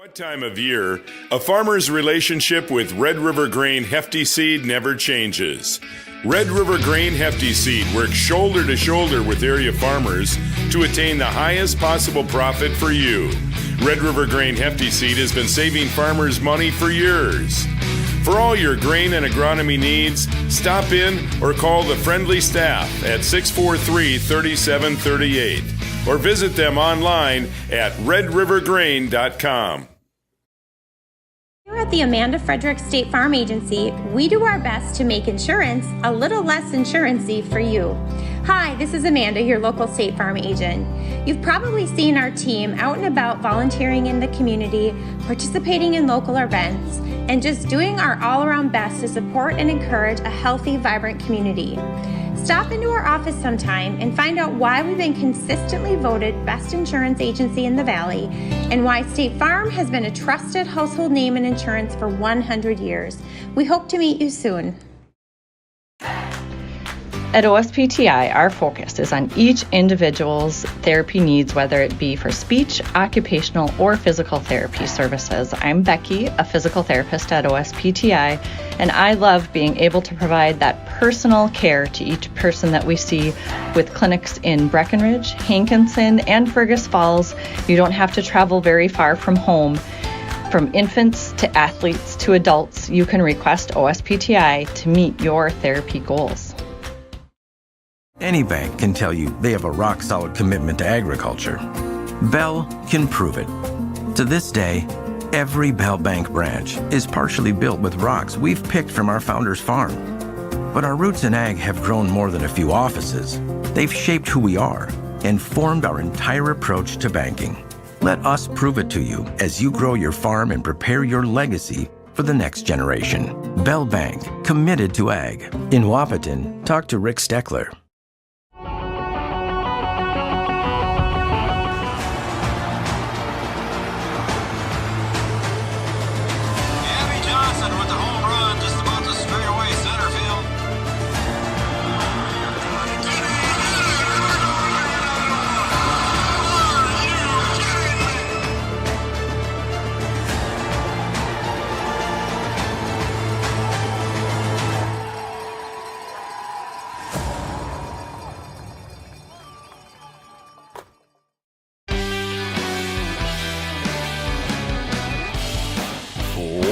What time of year, a farmer's relationship with Red River Grain Hefty Seed never changes. Red River Grain Hefty Seed works shoulder to shoulder with area farmers to attain the highest possible profit for you. Red River Grain Hefty Seed has been saving farmers money for years. For all your grain and agronomy needs, stop in or call the friendly staff at 643-3738 or visit them online at redrivergrain.com. Here at the Amanda Frederick State Farm Agency, we do our best to make insurance a little less insurance-y for you. Hi, this is Amanda, your local State Farm agent. You've probably seen our team out and about volunteering in the community, participating in local events, and just doing our all-around best to support and encourage a healthy, vibrant community. Stop into our office sometime and find out why we've been consistently voted best insurance agency in the Valley and why State Farm has been a trusted household name in insurance for 100 years. We hope to meet you soon. At OSPTI, our focus is on each individual's therapy needs, whether it be for speech, occupational, or physical therapy services. I'm Becky, a physical therapist at OSPTI, and I love being able to provide that personal care to each person that we see with clinics in Breckenridge, Hankinson, and Fergus Falls. You don't have to travel very far from home. From infants to athletes to adults, you can request OSPTI to meet your therapy goals. Any bank can tell you they have a rock-solid commitment to agriculture. Bell can prove it. To this day, every Bell Bank branch is partially built with rocks we've picked from our founder's farm. But our roots in ag have grown more than a few offices. They've shaped who we are and formed our entire approach to banking. Let us prove it to you as you grow your farm and prepare your legacy for the next generation. Bell Bank, committed to ag. In Wahpeton, talk to Rick Steckler.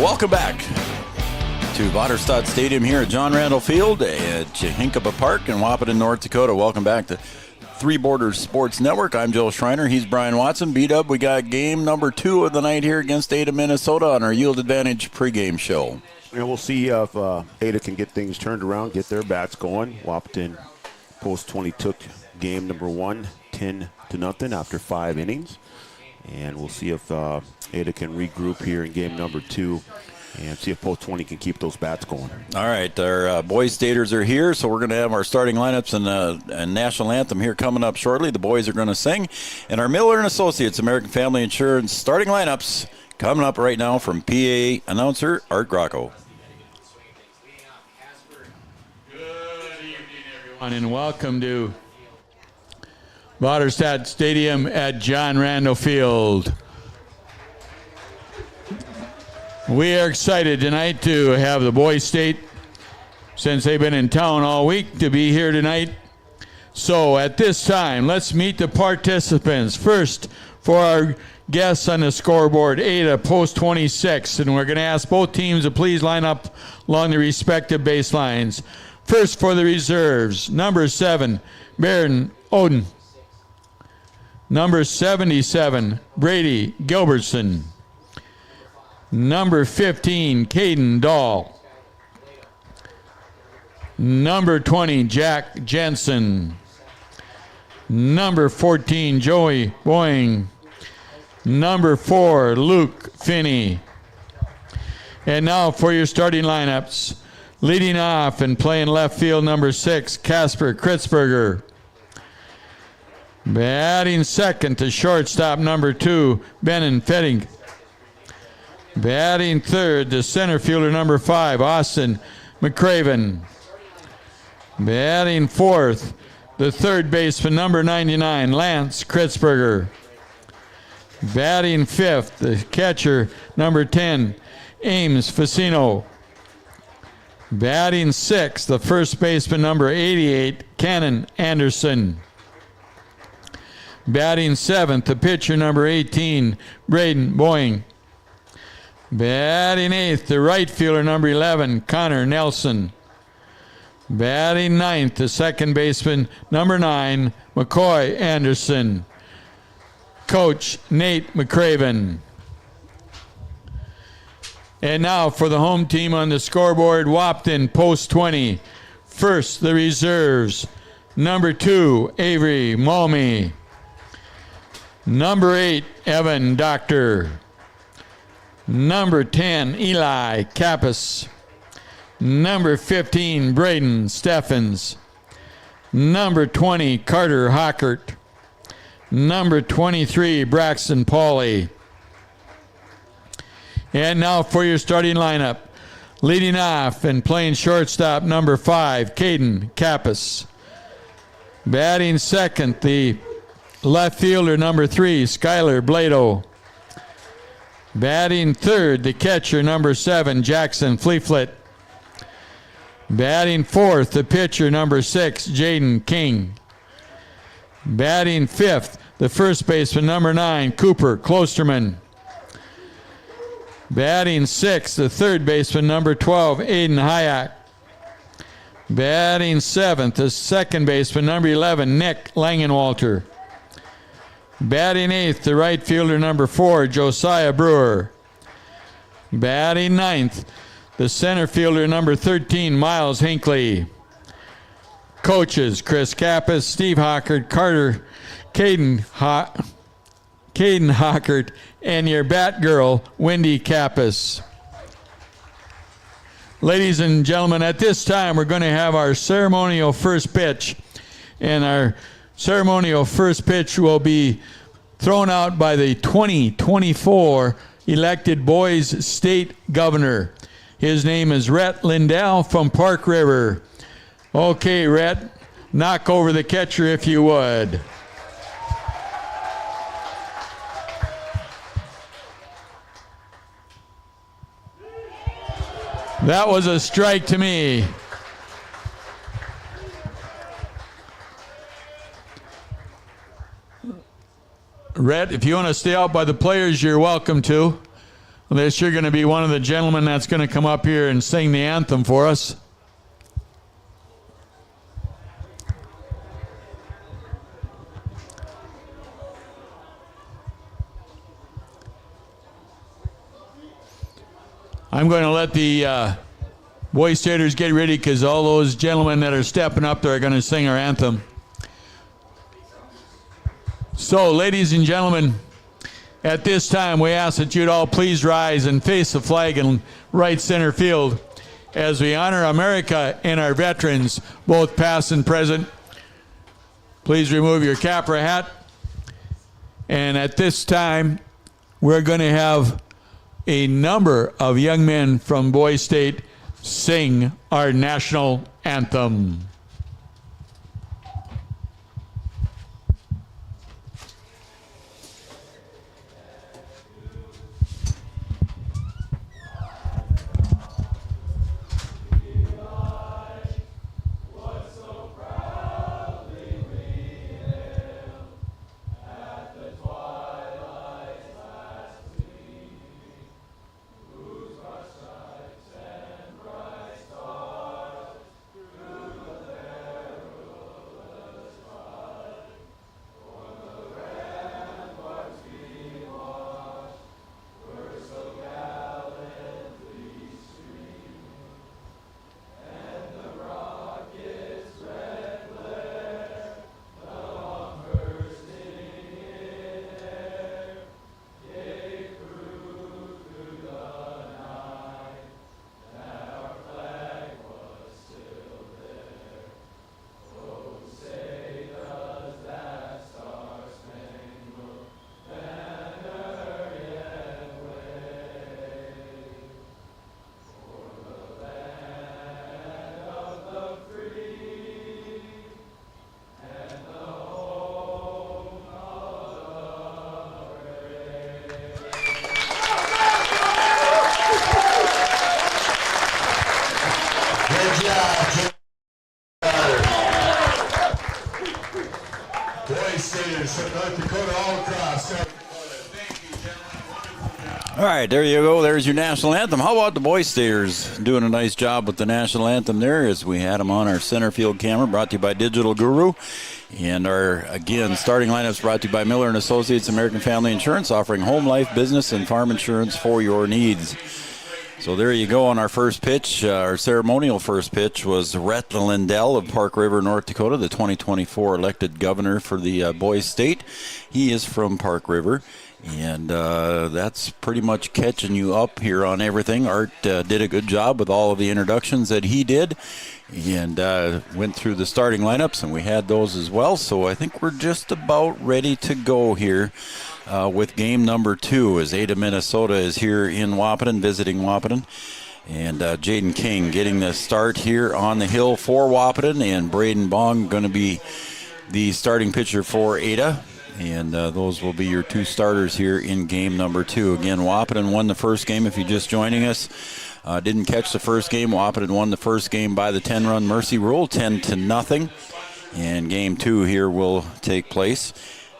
Welcome back to Vaterstad Stadium here at John Randall Field at Hinkaba Park in Wahpeton, North Dakota. Welcome back to Three Borders Sports Network. I'm Joel Schreiner. He's Brian Watson. B-Dub, we got game number 2 of the night here against Ada, Minnesota on our Yield Advantage pregame show. And we'll see if Ada can get things turned around, get their bats going. Wahpeton Post 20 took game number 1, 10-0 after 5 innings. And we'll see if Ada can regroup here in game number 2 and see if Post 20 can keep those bats going. All right, our boys staters are here, so we're going to have our starting lineups and national anthem here coming up shortly. The boys are going to sing. And our Miller & Associates American Family Insurance starting lineups coming up right now from PA announcer Art Grocco. Good evening, everyone, and welcome to Vaterstad Stadium at John Randall Field. We are excited tonight to have the boys state, since they've been in town all week, to be here tonight. So at this time, let's meet the participants. First, for our guests on the scoreboard, Ada, Post 26, and we're going to ask both teams to please line up along the respective baselines. First for the reserves, number 7, Baron Oden. Number 77, Brady Gilbertson. Number 15, Caden Dahl. Number 20, Jack Jensen. Number 14, Joey Boying. Number 4, Luke Finney. And now for your starting lineups. Leading off and playing left field, number 6, Casper Kritzberger. Batting second to shortstop, number 2, Benon Fetting. Batting third to center fielder, number 5, Austin McCraven. Batting fourth, the third baseman, number 99, Lance Kritzberger. Batting fifth, the catcher, number 10, Ames Facino. Batting sixth, the first baseman, number 88, Cannon Anderson. Batting seventh, the pitcher, number 18, Braden Boying. Batting eighth, the right fielder, number 11, Connor Nelson. Batting ninth, the second baseman, number 9, McCoy Anderson. Coach, Nate McCraven. And now for the home team on the scoreboard, Wahpeton, post 20. First, the reserves. Number 2, Avery Mulmy. Number 8, Evan Doctor. Number 10, Eli Kappas. Number 15, Braden Steffens. Number 20, Carter Hockert. Number 23, Braxton Pauly. And now for your starting lineup. Leading off and playing shortstop, number 5, Caden Kappas. Batting second, the left fielder, number 3, Skylar Blado. Batting third, the catcher, number 7, Jackson Fleeflet. Batting fourth, the pitcher, number 6, Jaden King. Batting fifth, the first baseman, number 9, Cooper Klosterman. Batting sixth, the third baseman, number 12, Aiden Hayak. Batting seventh, the second baseman, number 11, Nick Langenwalter. Batting eighth, the right fielder, number 4, Josiah Brewer. Batting ninth, the center fielder, number 13, Miles Hinckley. Coaches, Chris Kappas, Steve Hockert, Caden Hockert, and your bat girl, Wendy Kappas. Ladies and gentlemen, at this time, we're going to have our ceremonial first pitch. And our ceremonial first pitch will be thrown out by the 2024 elected Boys State Governor. His name is Rhett Lindell from Park River. Okay, Rhett, knock over the catcher if you would. That was a strike to me. Rhett, if you want to stay out by the players, you're welcome to. Unless you're going to be one of the gentlemen that's going to come up here and sing the anthem for us. I'm going to let the Boys Staters get ready because all those gentlemen that are stepping up there are going to sing our anthem. So, ladies and gentlemen, at this time we ask that you'd all please rise and face the flag in right center field as we honor America and our veterans, both past and present. Please remove your cap or hat. And at this time, we're going to have a number of young men from Boys State sing our national anthem. Boys Staters from North Dakota all across. All right, there you go. There's your national anthem. How about the Boys Staters doing a nice job with the national anthem there as we had them on our center field camera, brought to you by Digital Guru. And our, again, starting lineups brought to you by Miller & Associates American Family Insurance, offering home, life, business, and farm insurance for your needs. So there you go on our first pitch. Our ceremonial first pitch was Rhett Lindell of Park River, North Dakota, the 2024 elected governor for the Boys State. He is from Park River. And that's pretty much catching you up here on everything. Art did a good job with all of the introductions that he did and went through the starting lineups, and we had those as well. So I think we're just about ready to go here with game number 2 as Ada, Minnesota is here in Wahpeton, visiting Wahpeton. And Jaden King getting the start here on the hill for Wahpeton, and Braden Bong going to be the starting pitcher for Ada. And those will be your 2 starters here in game number 2. Again, Wahpeton won the first game. If you're just joining us, didn't catch the first game, Wahpeton won the first game by the 10-run mercy rule, 10-0. And game 2 here will take place.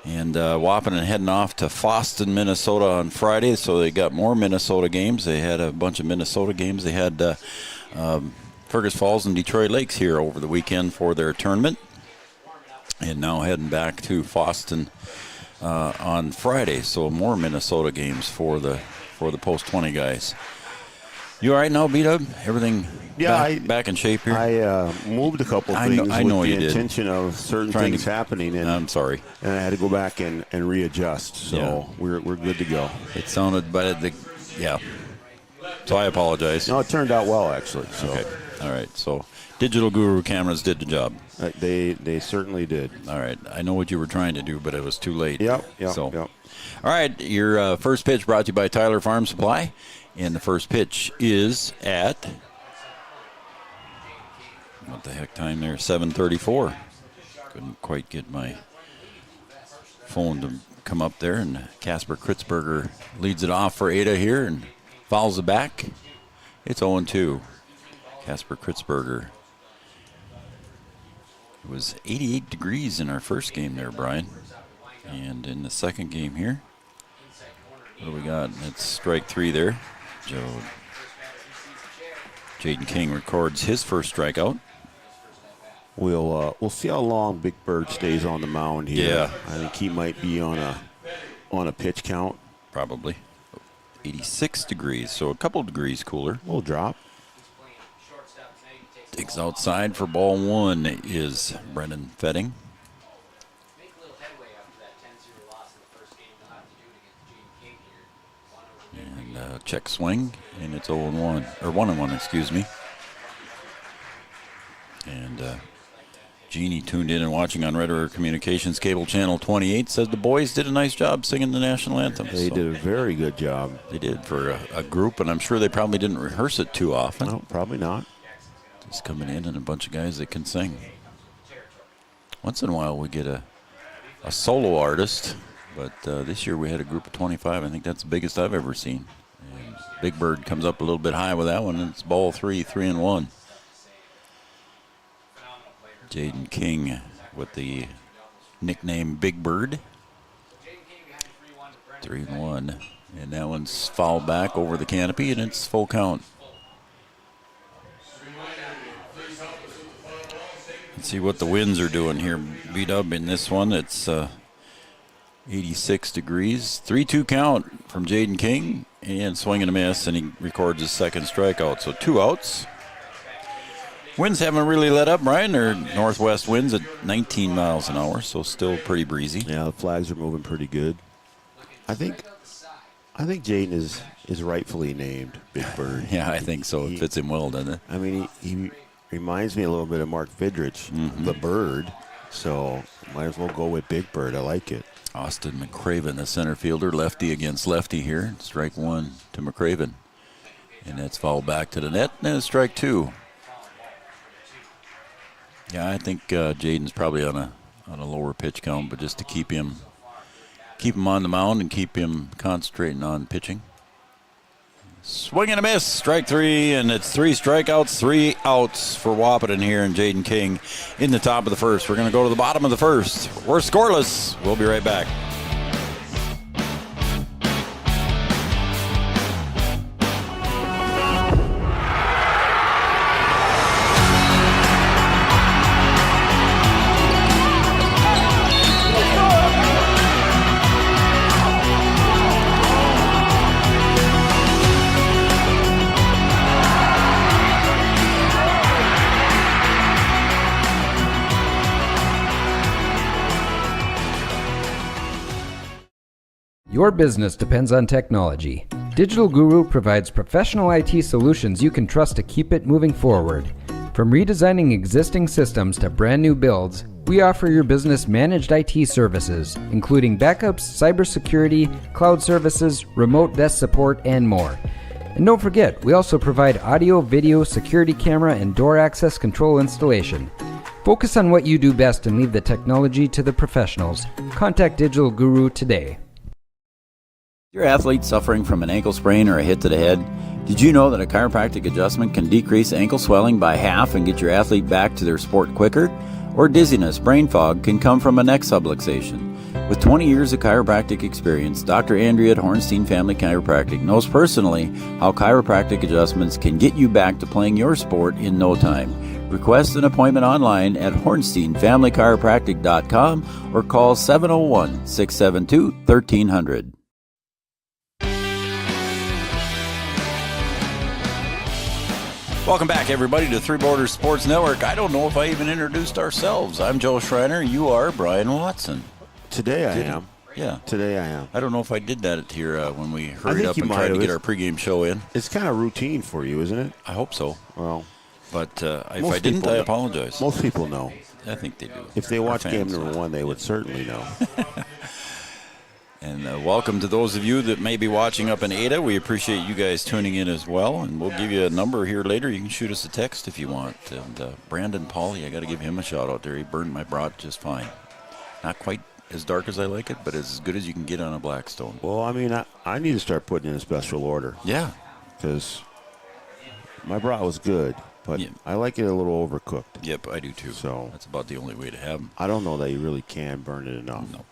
And Wahpeton heading off to Fosston, Minnesota on Friday, so they got more Minnesota games. They had a bunch of Minnesota games. They had Fergus Falls and Detroit Lakes here over the weekend for their tournament. And now heading back to Fosston on Friday, so more Minnesota games for the post 20 guys. You all right now, B-Dub? Everything back in shape here? I moved a couple things with the intention of certain things happening, and I'm sorry, and I had to go back and readjust. So we're good to go. It sounded, but yeah. So I apologize. No, it turned out well actually. So. Okay, all right. So Digital Guru cameras did the job. They certainly did. All right. I know what you were trying to do, but it was too late. Yep. All right. Your first pitch brought to you by Tyler Farm Supply. And the first pitch is at, what the heck time there, 7:34. Couldn't quite get my phone to come up there. And Casper Kritzberger leads it off for Ada here and fouls it back. It's 0-2. Casper Kritzberger. It was 88 degrees in our first game there, Brian. And in the second game here, what do we got? It's strike 3 there. Jaden King records his first strikeout. We'll see how long Big Bird stays on the mound here. Yeah. I think he might be on a pitch count. Probably. 86 degrees, so a couple degrees cooler. Little drop. Digs outside for ball 1 is Brendan Fetting. And check swing, and it's 0-1, or 1-1, excuse me. And Jeannie tuned in and watching on Red River Communications Cable Channel 28 says the boys did a nice job singing the national anthem. They did a very good job. They did for a group, and I'm sure they probably didn't rehearse it too often. No, probably not. Just coming in and a bunch of guys that can sing. Once in a while we get a solo artist, but this year we had a group of 25. I think that's the biggest I've ever seen. And Big Bird comes up a little bit high with that one, and it's ball 3, 3-1. Jaden King with the nickname Big Bird. 3-1. And that one's fouled back over the canopy, and it's full count. Let's see what the winds are doing here. B-Dub in this one. It's 86 degrees. 3-2 count from Jaden King, and swing and a miss, and he records his second strikeout. So 2 outs. Winds haven't really let up, Brian. They're northwest winds at 19 miles an hour, so still pretty breezy. Yeah, the flags are moving pretty good. I think Jaden is rightfully named Big Bird. Yeah, I think so. It fits him well, doesn't it? I mean, he reminds me a little bit of Mark Vidrich, the Bird. So might as well go with Big Bird. I like it. Austin McCraven, the center fielder, lefty against lefty here. Strike 1 to McCraven. And that's fouled back to the net, and it's strike 2. Yeah, I think Jaden's probably on a lower pitch count, but just to keep him on the mound and keep him concentrating on pitching. Swing and a miss, strike 3, and it's 3 strikeouts, 3 outs for Wahpeton here, and Jaden King in the top of the first. We're going to go to the bottom of the first. We're scoreless. We'll be right back. Your business depends on technology. Digital Guru provides professional IT solutions you can trust to keep it moving forward. From redesigning existing systems to brand new builds, we offer your business managed IT services, including backups, cybersecurity, cloud services, remote desk support, and more. And don't forget, we also provide audio, video, security camera, and door access control installation. Focus on what you do best and leave the technology to the professionals. Contact Digital Guru today. Your athlete suffering from an ankle sprain or a hit to the head? Did you know that a chiropractic adjustment can decrease ankle swelling by half and get your athlete back to their sport quicker? Or dizziness, brain fog can come from a neck subluxation. With 20 years of chiropractic experience, Dr. Andrea at Hornstein Family Chiropractic knows personally how chiropractic adjustments can get you back to playing your sport in no time. Request an appointment online at hornsteinfamilychiropractic.com or call 701-672-1300. Welcome back, everybody, to Three Borders Sports Network. I don't know if I even introduced ourselves. I'm Joe Schreiner. You are Brian Watson. Today I am. Yeah. Today I am. I don't know if I did that here when we hurried up and tried to get our pregame show in. It's kind of routine for you, isn't it? I hope so. Well, but if I didn't, I apologize. Most people know. I think they do. If they watch game number 1, they would certainly know. And welcome to those of you that may be watching up in Ada. We appreciate you guys tuning in as well. And we'll give you a number here later. You can shoot us a text if you want. And Brandon Pauly, I got to give him a shout out there. He burned my brat just fine. Not quite as dark as I like it, but as good as you can get on a Blackstone. Well, I mean, I need to start putting in a special order. Yeah. Because my brat was good, but yeah. I like it a little overcooked. Yep, I do too. So that's about the only way to have them. I don't know that you really can burn it enough. No.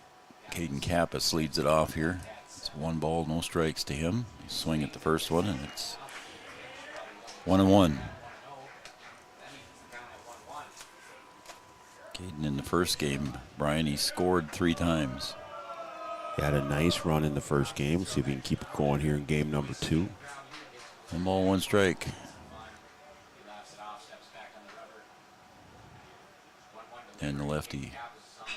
Caden Kappas leads it off here. It's 1 ball, no strikes to him. He swing at the first one, and it's 1-1. Caden in the first game, Brian, he scored 3 times. He had a nice run in the first game. See if he can keep it going here in game number 2. 1 ball, 1 strike. And the lefty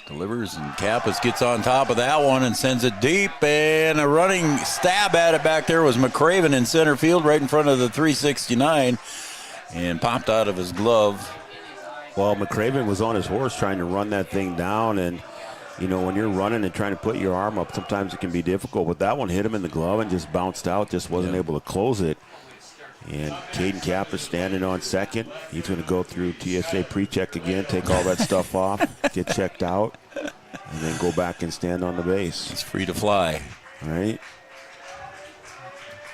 delivers, and Kappas gets on top of that one and sends it deep, and a running stab at it back there was McCraven in center field right in front of the 369 and popped out of his glove. Well, McCraven was on his horse trying to run that thing down, and you know, when you're running and trying to put your arm up, sometimes it can be difficult, but that one hit him in the glove and just bounced out, just wasn't able to close it. And Caden Kappas standing on second. He's going to go through TSA pre-check again, take all that stuff off, get checked out, and then go back and stand on the base. He's free to fly. All right.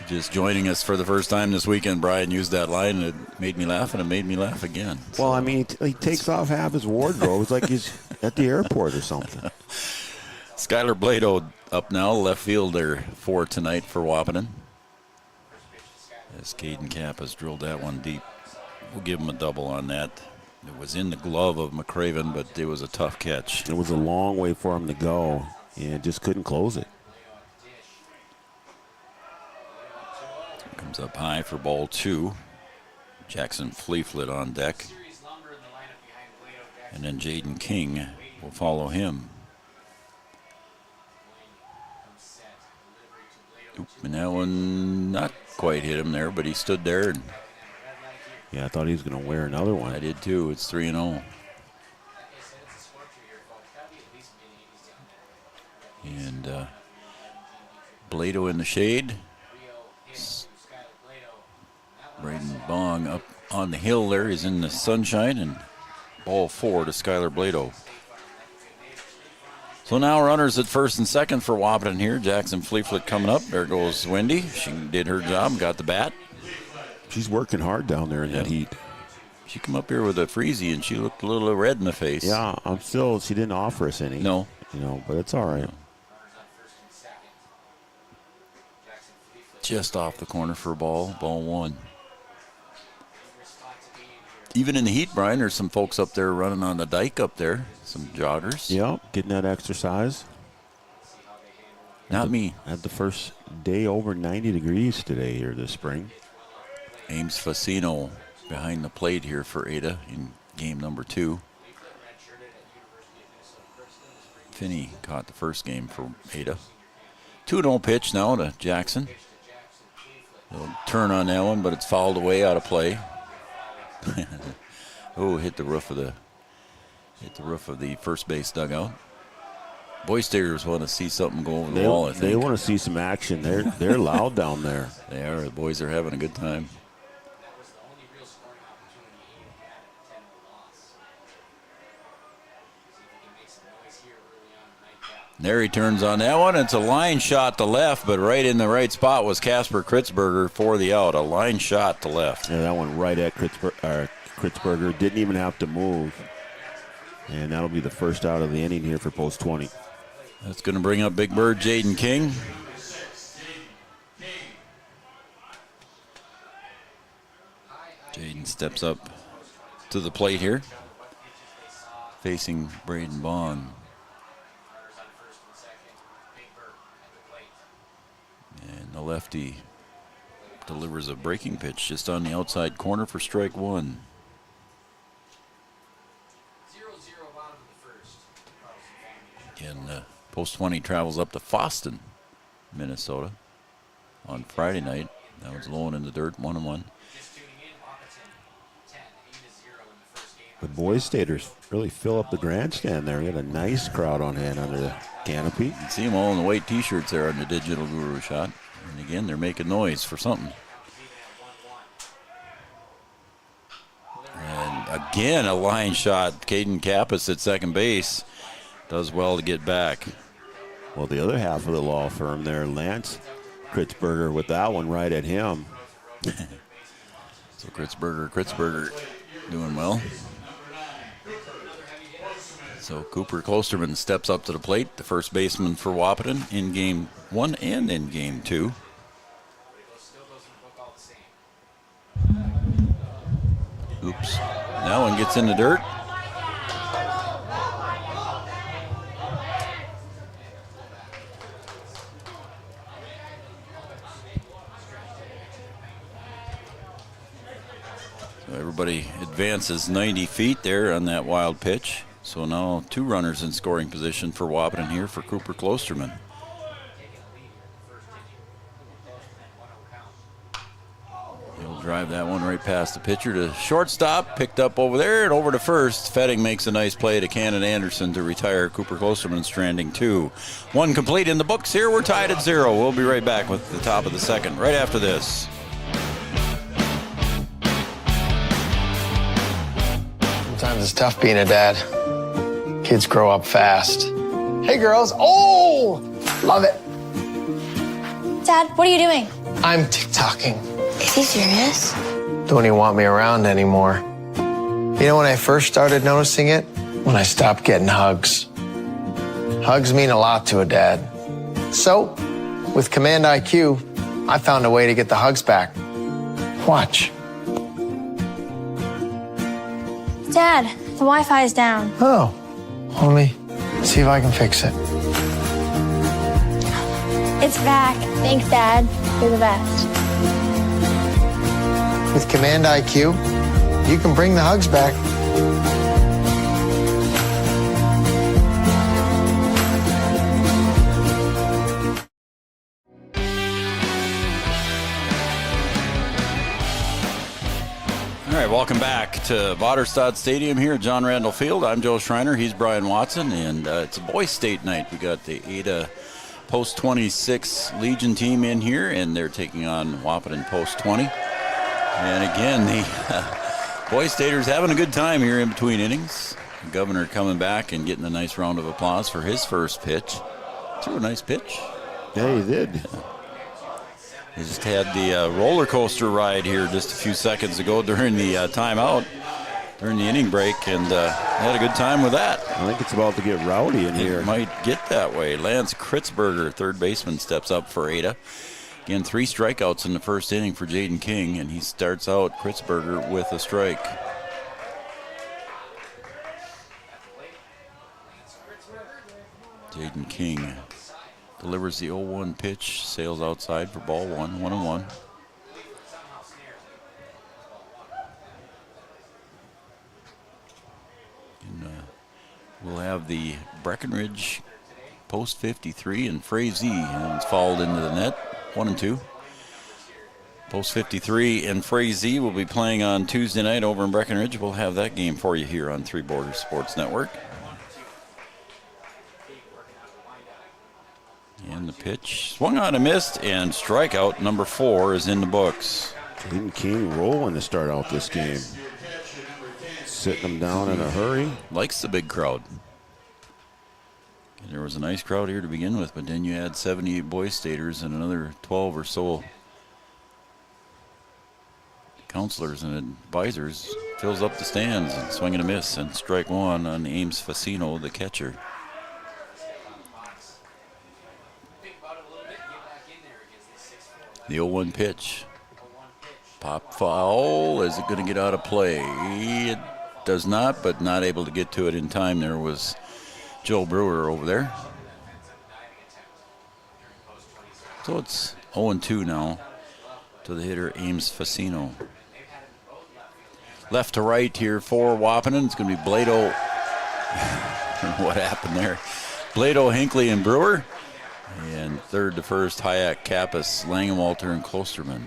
Just joining us for the first time this weekend, Brian used that line, and it made me laugh, and it made me laugh again. Well, I mean, he takes off half his wardrobe. It's like he's at the airport or something. Skylar Blado up now, left fielder for tonight for Wahpeton. As Caden Kappas drilled that one deep. We'll give him a double on that. It was in the glove of McCraven, but it was a tough catch. It was a long way for him to go, and just couldn't close it. Comes up high for ball 2. Jackson Fleeflet on deck. And then Jaden King will follow him. Oop, and that one not quite hit him there, but he stood there. And yeah, I thought he was going to wear another one. I did too. It's 3-0. And Blado in the shade. Braden Bong up on the hill there. He's in the sunshine, and ball 4 to Skylar Blado. So now runners at first and second for Wahpeton here. Jackson Fleeflet coming up. There goes Wendy. She did her job, got the bat. She's working hard down there in that heat. She come up here with a freezy, and she looked a little red in the face. Yeah, she didn't offer us any. No. But it's all right. Just off the corner for a ball 1. Even in the heat, Brian, there's some folks up there running on the dike up there, some joggers. Yeah, getting that exercise. Not me. Had the first day over 90 degrees today here this spring. Ames Facino behind the plate here for Ada in game number 2. Finney caught the first game for Ada. 2-0 pitch now to Jackson. They'll turn on that one, but it's fouled away out of play. Oh, hit the roof of the first base dugout. Boy Staters want to see something go over the wall, I think. They want to see some action. They're loud down there. They are. The boys are having a good time. There he turns on that one. It's a line shot to left, but right in the right spot was Casper Kritzberger for the out. A line shot to left. Yeah, that one right at Kritzberger. Didn't even have to move. And that'll be the first out of the inning here for post 20. That's going to bring up Big Bird Jaden King. Jaden steps up to the plate here, facing Braden Bond. And the lefty delivers a breaking pitch just on the outside corner for strike 1. 0-0 bottom of the first. And post 20 travels up to Foston, Minnesota on Friday night. That was low in the dirt, 1-1. The Boys Staters really fill up the grandstand there. We had a nice crowd on hand under the canopy. You can see them all in the white T-shirts there on the Digital Guru shot. And again, they're making noise for something. And again, a line shot. Caden Kappas at second base does well to get back. Well, the other half of the law firm there, Lance Kritzberger, with that one right at him. So Kritzberger doing well. So Cooper Klosterman steps up to the plate, the first baseman for Wahpeton in game 1 and in game 2. Oops. That one gets in the dirt. So everybody advances 90 feet there on that wild pitch. So now 2 runners in scoring position for Wahpeton here for Cooper Klosterman. He'll drive that one right past the pitcher to shortstop, picked up over there and over to first. Fetting makes a nice play to Cannon Anderson to retire Cooper Klosterman, stranding 2. 1 complete in the books here. We're tied at 0. We'll be right back with the top of the second right after this. Sometimes it's tough being a dad. Kids grow up fast. Hey, girls. Oh, love it. Dad, what are you doing? I'm TikToking. Is he serious? Don't even want me around anymore. You know when I first started noticing it? When I stopped getting hugs. Hugs mean a lot to a dad. So, with Command IQ, I found a way to get the hugs back. Watch. Dad, the Wi-Fi is down. Oh, let me see if I can fix it. It's back. Thanks, Dad. You're the best. With Command IQ, you can bring the hugs back. All right, welcome back to Vaterstad Stadium here at John Randall Field. I'm Joe Schreiner. He's Brian Watson, and it's a boys' state night. We got the Ada Post 26 Legion team in here, and they're taking on Wahpeton Post 20. And again, the boys' staters having a good time here in between innings. The governor coming back and getting a nice round of applause for his first pitch. Threw a nice pitch. Yeah, he did. He just had the roller coaster ride here just a few seconds ago during the timeout, during the inning break, and had a good time with that. I think it's about to get rowdy in here. It might get that way. Lance Kritzberger, third baseman, steps up for Ada. Again, 3 strikeouts in the first inning for Jaden King, and he starts out Kritzberger with a strike. Jaden King delivers the 0-1 pitch, sails outside for ball 1, 1-1. And we'll have the Breckenridge post 53 and Frazee, and it's fouled into the net, 1-2. Post 53 and Frazee will be playing on Tuesday night over in Breckenridge. We'll have that game for you here on Three Borders Sports Network. And the pitch swung on and missed, and strikeout number 4 is in the books. Jaden King rolling to start out this game. Sitting them down in a hurry. Likes the big crowd. And there was a nice crowd here to begin with, but then you add 78 Boys Staters and another 12 or so counselors and advisors. Fills up the stands, and swinging a miss, and strike 1 on Ames Facino, the catcher. The 0-1 pitch. Pop foul. Is it going to get out of play? It does not, but not able to get to it in time. There was Joe Brewer over there. So it's 0-2 now to the hitter Ames Facino. Left to right here for Wahpeton. It's going to be Blado. What happened there? Blado, Hinckley, and Brewer. And third to first, Hayek, Kappas, Langenwalter, and Klosterman.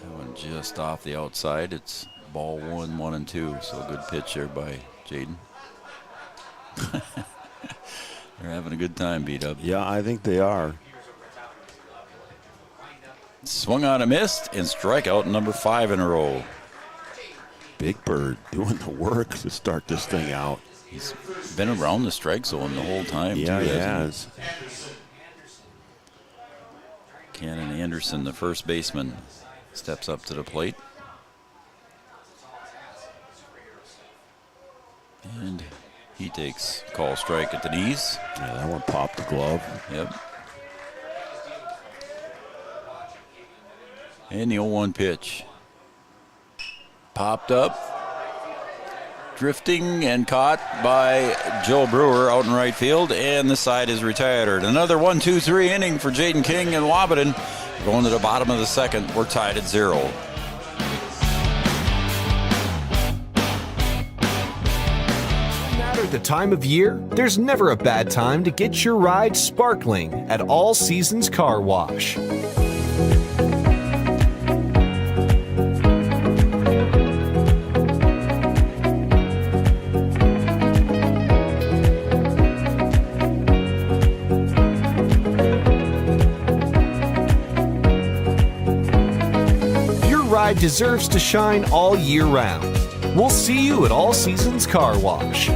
That one just off the outside. It's ball 1, 1-2. So a good pitch there by Jaden. They're having a good time, B-Dub. Yeah, I think they are. Swung on and missed, and strikeout number 5 in a row. Big Bird doing the work to start this thing out. He's been around the strike zone the whole time. Yeah, too, he has. Cannon Anderson, the first baseman, steps up to the plate. And he takes call strike at the knees. Yeah, that one popped the glove. Yep. And the 0-1 pitch. Popped up. Drifting and caught by Joe Brewer out in right field, and the side is retired. Another 1-2-3 inning for Jaden King and Wahpeton. Going to the bottom of the second, we're tied at 0. No matter the time of year, there's never a bad time to get your ride sparkling at All Seasons Car Wash. Deserves to shine all year round. We'll see you at All Seasons Car Wash.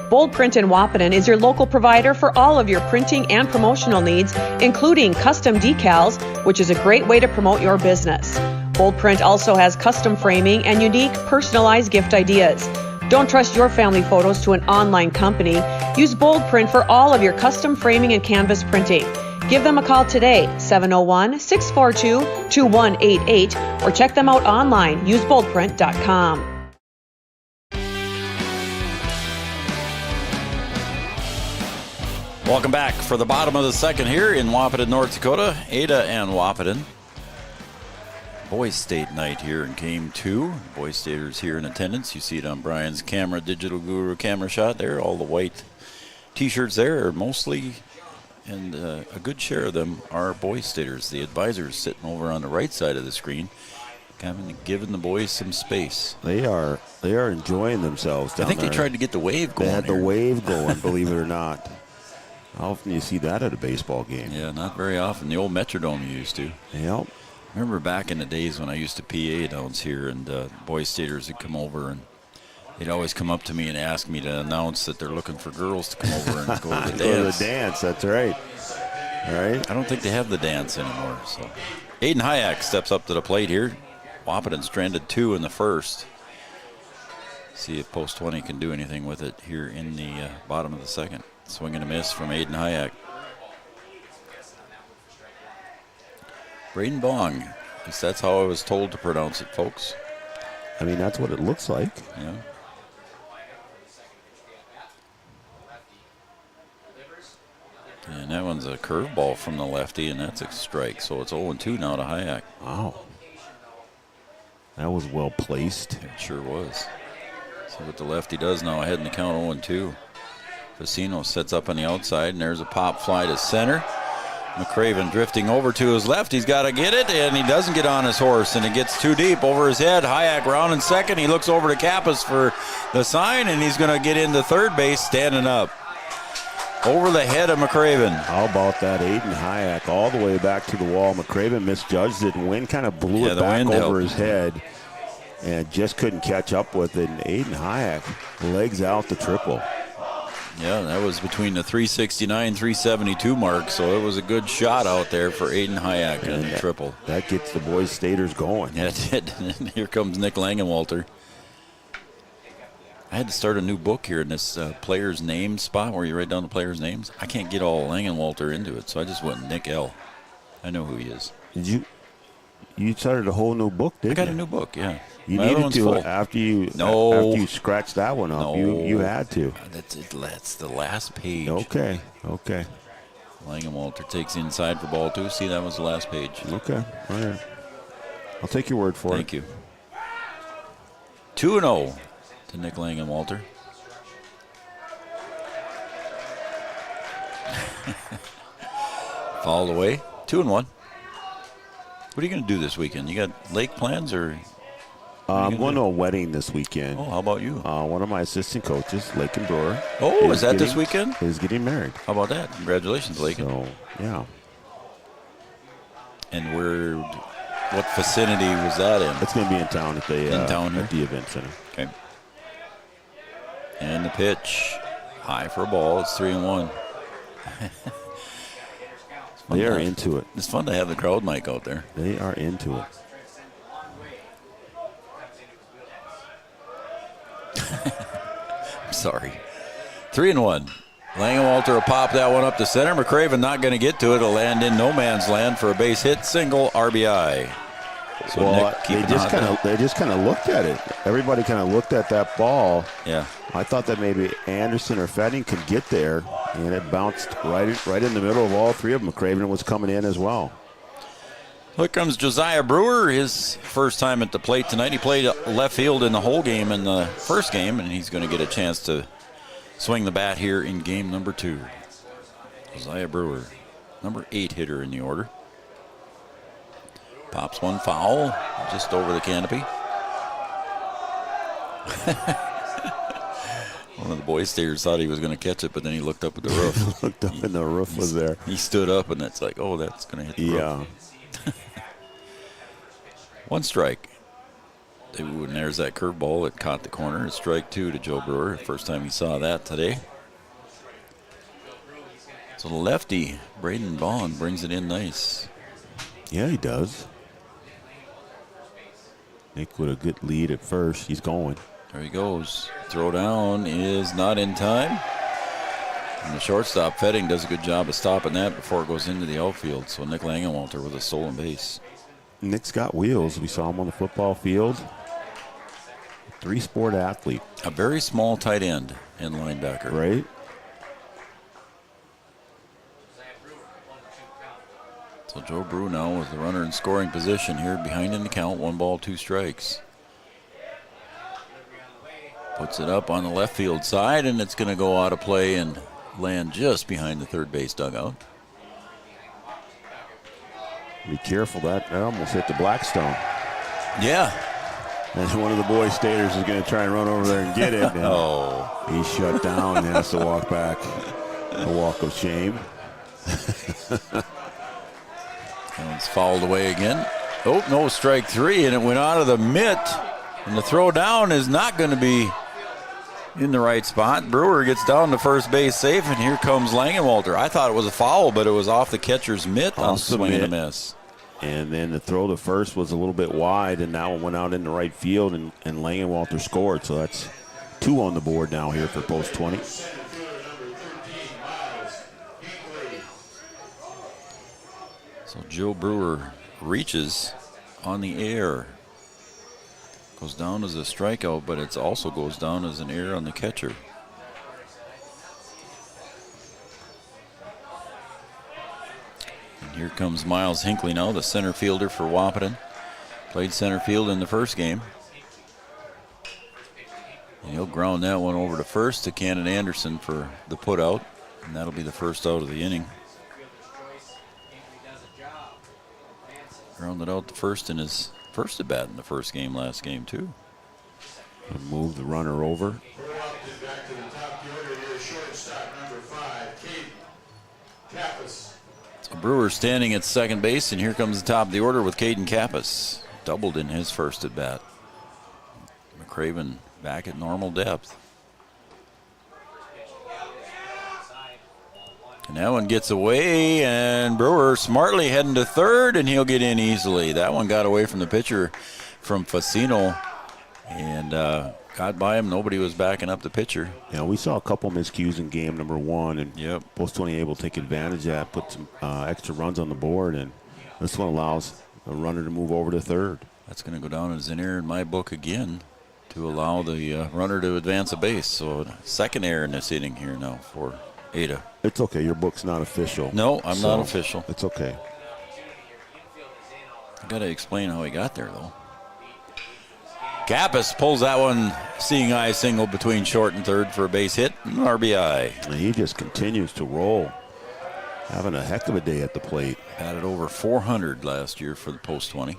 Bold Print in Wahpeton is your local provider for all of your printing and promotional needs, including custom decals, which is a great way to promote your business. Bold Print also has custom framing and unique personalized gift ideas. Don't trust your family photos to an online company. Use Bold Print for all of your custom framing and canvas printing. Give them a call today, 701-642-2188, or check them out online, useboldprint.com. Welcome back for the bottom of the second here in Wahpeton, North Dakota. Ada and Wahpeton. Boys State night here in Game 2. Boys Staters here in attendance. You see it on Brian's camera, Digital Guru camera shot there. All the white T-shirts there are mostly, and a good share of them are Boys Staters. The advisors sitting over on the right side of the screen, kind of giving the boys some space. They are enjoying themselves down there. I think they tried to get the wave going. They had the wave going, believe it or not. How often do you see that at a baseball game? Yeah, not very often. The old Metrodome you used to. Yep. I remember back in the days when I used to PA down here, and boys staters would come over, and they'd always come up to me and ask me to announce that they're looking for girls to come over and go to the dance. Go to the dance, that's right. All right. I don't think they have the dance anymore. So, Aiden Hayek steps up to the plate here. Wahpeton stranded 2 in the first. See if post 20 can do anything with it here in the bottom of the second. Swing and a miss from Aiden Hayek. Braden Bong. At least that's how I was told to pronounce it, folks. I mean, that's what it looks like. Yeah. And that one's a curveball from the lefty, and that's a strike. So it's 0-2 now to Hayek. Wow. That was well placed. It sure was. See what the lefty does now, ahead in the count, 0-2. Facino sets up on the outside, and there's a pop fly to center. McCraven drifting over to his left. He's got to get it, and he doesn't get on his horse, and it gets too deep over his head. Hayek round in second. He looks over to Kappas for the sign, and he's going to get into third base standing up. Over the head of McCraven. How about that? Aiden Hayek all the way back to the wall. McCraven misjudged it, and wind kind of blew it back over his head and just couldn't catch up with it. And Aiden Hayek legs out the triple. Yeah, that was between the 369, 372 mark, so it was a good shot out there for Aiden Hayek on the triple. That gets the boys staters going. Yeah, it did. And here comes Nick Langenwalter. I had to start a new book here in this player's name spot where you write down the players' names. I can't get all Langenwalter into it, so I just went Nick L. I know who he is. Did you started a whole new book, didn't you? I got a new book, yeah. You My needed to full. after you scratched that one up. No. You had to. That's it. That's the last page. Okay. Langenwalter takes inside for ball 2. See, that was the last page. Okay. All right. I'll take your word for it. Thank you. 2-0 to Nick Langenwalter. Fouled away. 2-1. What are you going to do this weekend? You got lake plans or? I'm going to a wedding this weekend. Oh, how about you? One of my assistant coaches, Lakin Brewer. Oh, is that this weekend? Is getting married. How about that? Congratulations, Lakin. So, yeah. And what vicinity was that in? It's going to be in town at the event center. Okay. And the pitch, high for a ball. It's 3-1. They are into it. It's fun to have the crowd mic out there. They are into it. I'm sorry. 3-1. Langenwalter will pop that one up to center. McCraven not going to get to it. It'll land in no man's land for a base hit, single RBI. So well, they just kind of looked at it. Everybody kind of looked at that ball. Yeah. I thought that maybe Anderson or Fetting could get there, and it bounced right in the middle of all three of them. McCraven was coming in as well. Here comes Josiah Brewer, his first time at the plate tonight. He played left field in the whole game in the first game, and he's going to get a chance to swing the bat here in game number 2. Josiah Brewer, number 8 hitter in the order. Pops one foul, just over the canopy. One of the boys staters thought he was going to catch it, but then he looked up at the roof. Looked up and the roof was there. He stood up, and it's like, oh, that's going to hit the roof. One strike. And there's that curveball that caught the corner. It's strike 2 to Joe Brewer. First time he saw that today. So the lefty, Braden Bond, brings it in nice. Yeah, he does. Nick with a good lead at first. He's going. There he goes. Throw down is not in time. And the shortstop, Fetting, does a good job of stopping that before it goes into the outfield. So Nick Langenwalter with a stolen base. Nick's got wheels. We saw him on the football field. 3-sport athlete. A very small tight end and linebacker. Right. So Joe Brew now with the runner in scoring position here, behind in the count, 1 ball, 2 strikes. Puts it up on the left field side, and it's going to go out of play and land just behind the third base dugout. Be careful, that almost hit the Blackstone. Yeah. And one of the boys staters is going to try and run over there and get it. And oh. He's shut down and has to walk back. A walk of shame. And it's fouled away again. Oh, no, strike three, and it went out of the mitt. And the throw down is not going to be in the right spot. Brewer gets down to first base safe, and here comes Langenwalter. I thought it was a foul, but it was off the catcher's mitt on swing and a miss. And then the throw to first was a little bit wide, and that one went out into right field, and Langenwalter scored. So that's 2 on the board now here for post 20. So Joe Brewer reaches on the air. Goes down as a strikeout, but it also goes down as an error on the catcher. And here comes Miles Hinckley now, the center fielder for Wahpeton. Played center field in the first game. And he'll ground that one over to first to Cannon Anderson for the putout. And that'll be the first out of the inning. Grounded out the first in his first at bat in the first game, last game too. And move the runner over. So Brewer standing at second base, and here comes the top of the order with Caden Kappas. Doubled in his first at bat. McCraven back at normal depth. And that one gets away, and Brewer smartly heading to third, and he'll get in easily. That one got away from the pitcher from Facino and got by him. Nobody was backing up the pitcher. Yeah, we saw a couple miscues in game number 1, and post 20 able to take advantage of that, put some extra runs on the board, and this one allows a runner to move over to third. That's going to go down as an error in my book again to allow the runner to advance a base. So second error in this inning here now for Ada. It's okay. Your book's not official. No, I'm not official. It's okay. I got to explain how he got there, though. Kappas pulls that one, seeing eye single between short and third for a base hit, and RBI. And he just continues to roll. Having a heck of a day at the plate. Batted over 400 last year for the post 20.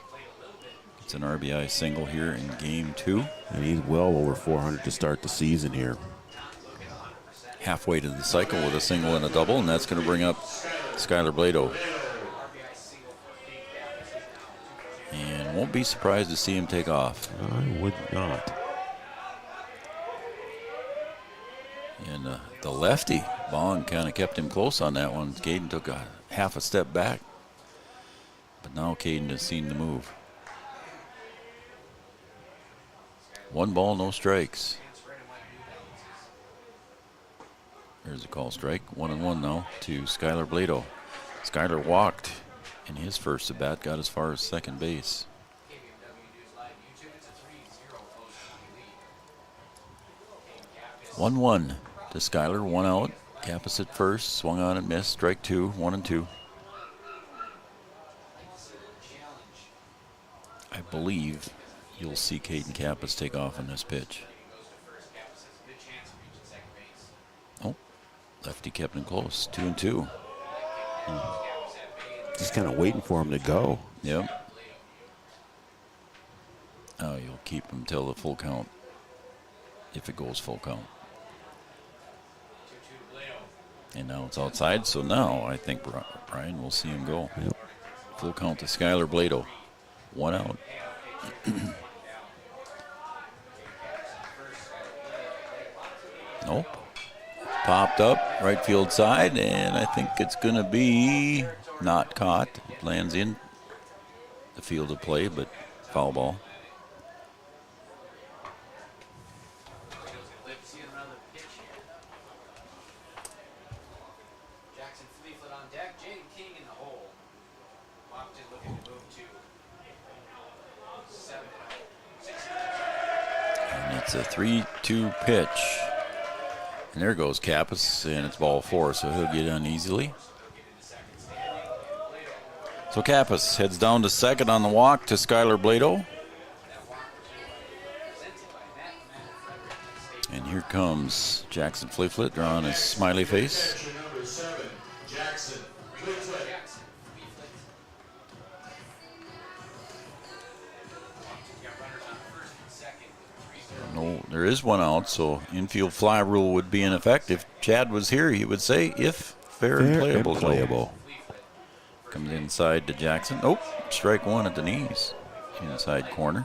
It's an RBI single here in game 2. And he's well over 400 to start the season here. Halfway to the cycle with a single and a double, and that's going to bring up Skylar Blado. And won't be surprised to see him take off. I would not. And the lefty, Bond, kind of kept him close on that one. Caden took a half a step back. But now Caden has seen the move. 1 ball, no strikes. There's a call strike. 1-1 now to Skylar Blado. Skylar walked in his first at bat, got as far as second base. One to Skylar, 1 out. Kappas at first, swung on and missed. Strike 2, 1-2. I believe you'll see Caden Kappas take off on this pitch. Lefty kept him close, 2-2. Just kind of waiting for him to go. Yep. Oh, you'll keep him till the full count, if it goes full count. And now it's outside, so now I think Brian will see him go. Yep. Full count to Skylar Blado. 1 out. Nope. Popped up, right field side, and I think it's going to be not caught. It lands in the field of play, but foul ball. And it's a 3-2 pitch. And there goes Kappas, and it's ball 4, so he'll get in easily. So Kappas heads down to second on the walk to Skylar Blado. And here comes Jackson Fliflet drawing his smiley face. No, There is one out, so infield fly rule would be in effect. If Chad was here, he would say if fair and playable. Comes inside to Jackson. Oh, strike one at the knees. Inside corner.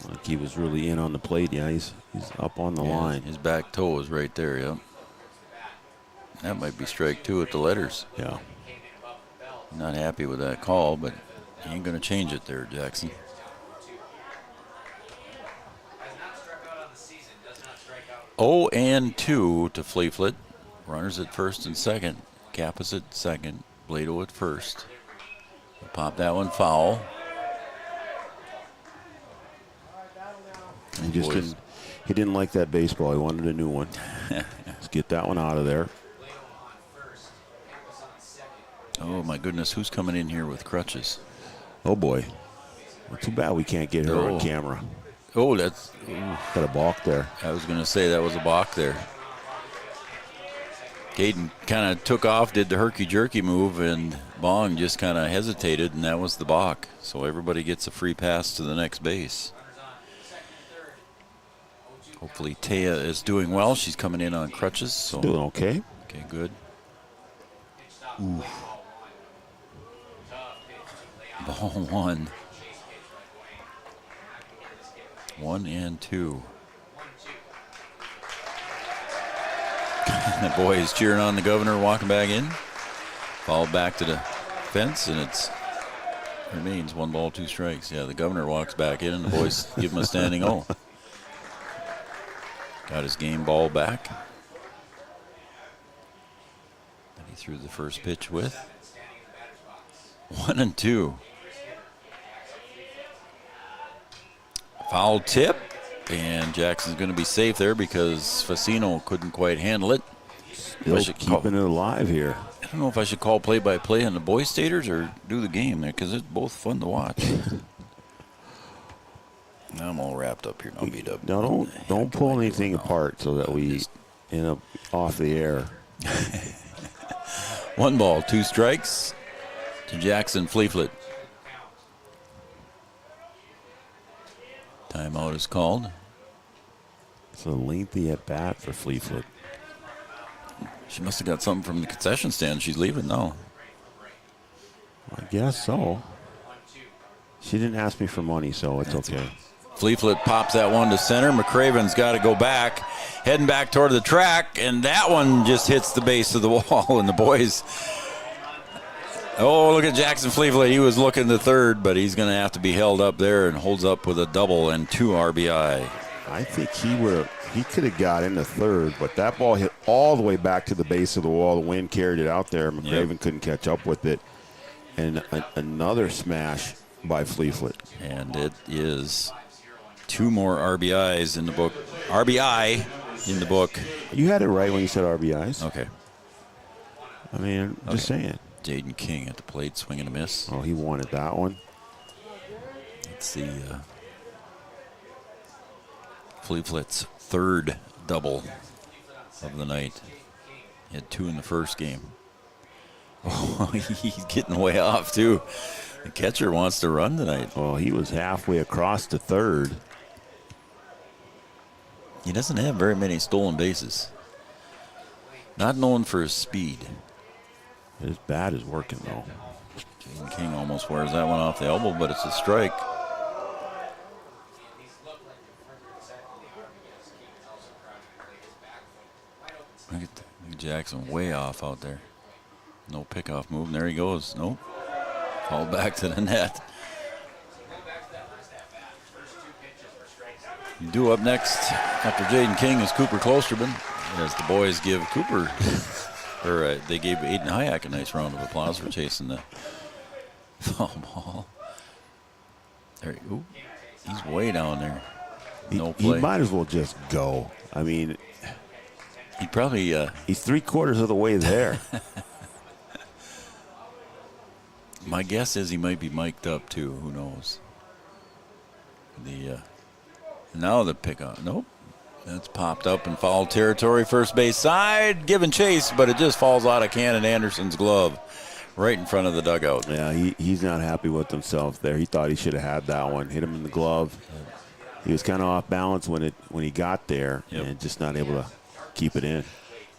Like he was really in on the plate. Yeah, he's up on the line. His back toe is right there, yep. That might be strike two at the letters. Yeah. Not happy with that call, but he ain't going to change it there, Jackson. 0-2 to Fleeflet. Runners at first and second. Kappas at second. Blado at first. Pop that one foul. He didn't like that baseball. He wanted a new one. Let's get that one out of there. Oh my goodness, who's coming in here with crutches? Oh boy. Well, too bad we can't get her on camera. Oh, that's got a balk there. I was going to say that was a balk there. Caden kind of took off, did the herky-jerky move, and Bong just kind of hesitated, and that was the balk. So everybody gets a free pass to the next base. Hopefully Taya is doing well. She's coming in on crutches. So doing okay. Okay, good. Ooh. Ball one. 1-2. The boys cheering on the governor walking back in. Foul back to the fence, and it remains 1 ball, 2 strikes. Yeah, the governor walks back in, and the boys give him a standing O. Got his game ball back. And he threw the first pitch with 1-2. Foul tip, and Jackson's going to be safe there because Facino couldn't quite handle it. Still keeping it alive here. I don't know if I should call play-by-play on the boys' staters or do the game there because it's both fun to watch. Now I'm all wrapped up here. I'll beat up. No, don't pull anything apart so that we end up off the air. 1 ball, 2 strikes to Jackson Fleeflet. Timeout is called. It's a lengthy at bat for Fleeflet. She must have got something from the concession stand. She's leaving now. I guess so. She didn't ask me for money, so it's okay. Fleeflet pops that one to center. McCraven's got to go back, heading back toward the track, and that one just hits the base of the wall, and the boys. Oh, look at Jackson Fleeflet. He was looking to third, but he's going to have to be held up there and holds up with a double and 2 RBI. I think he could have got into third, but that ball hit all the way back to the base of the wall. The wind carried it out there. McCraven couldn't catch up with it. And another smash by Fleeflet. And it is 2 more RBIs in the book. RBI in the book. You had it right when you said RBIs. Okay. I mean, just saying. Jaden King at the plate, swing and a miss. Oh, he wanted that one. It's the Fleeflet's 3rd double of the night. He had 2 in the first game. Oh, he's getting way off, too. The catcher wants to run tonight. Oh, he was halfway across to third. He doesn't have very many stolen bases. Not known for his speed. His bat is working, though. Jaden King almost wears that one off the elbow, but it's a strike. Look at Jackson way off out there. No pickoff move, and there he goes. Nope. Fall back to the net. Due up next after Jaden King is Cooper Klosterman, as the boys give Cooper, or they gave Aiden Hayek a nice round of applause for chasing the foul ball. There, ooh, he's way down there. No play. He might as well just go. I mean, he probably he's 3/4 of the way there. My guess is he might be mic'd up too. Who knows? Now the pickup. Nope. That's popped up in foul territory. First base side, giving chase, but it just falls out of Cannon Anderson's glove right in front of the dugout. Yeah, he's not happy with himself there. He thought he should have had that one. Hit him in the glove. he was kind of off balance when he got there and just not able to keep it in.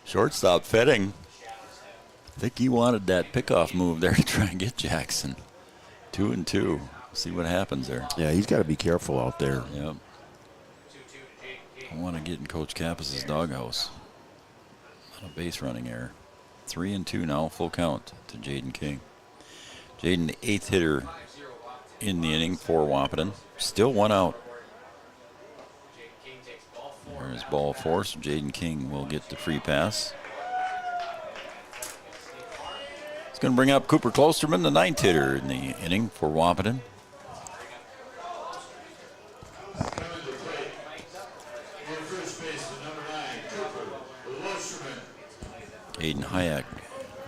Shortstop Fetting. I think he wanted that pickoff move there to try and get Jackson. 2-2. See what happens there. Yeah, he's got to be careful out there. Yep. I want to get in Coach Kappas' doghouse. Not a base running error. 3-2 now, full count to Jaden King. Jaden, the 8th hitter in the inning for Wahpeton. Still 1 out. There's ball 4, so Jaden King will get the free pass. It's going to bring up Cooper Klosterman, the 9th hitter in the inning for Wahpeton. Aiden Hayek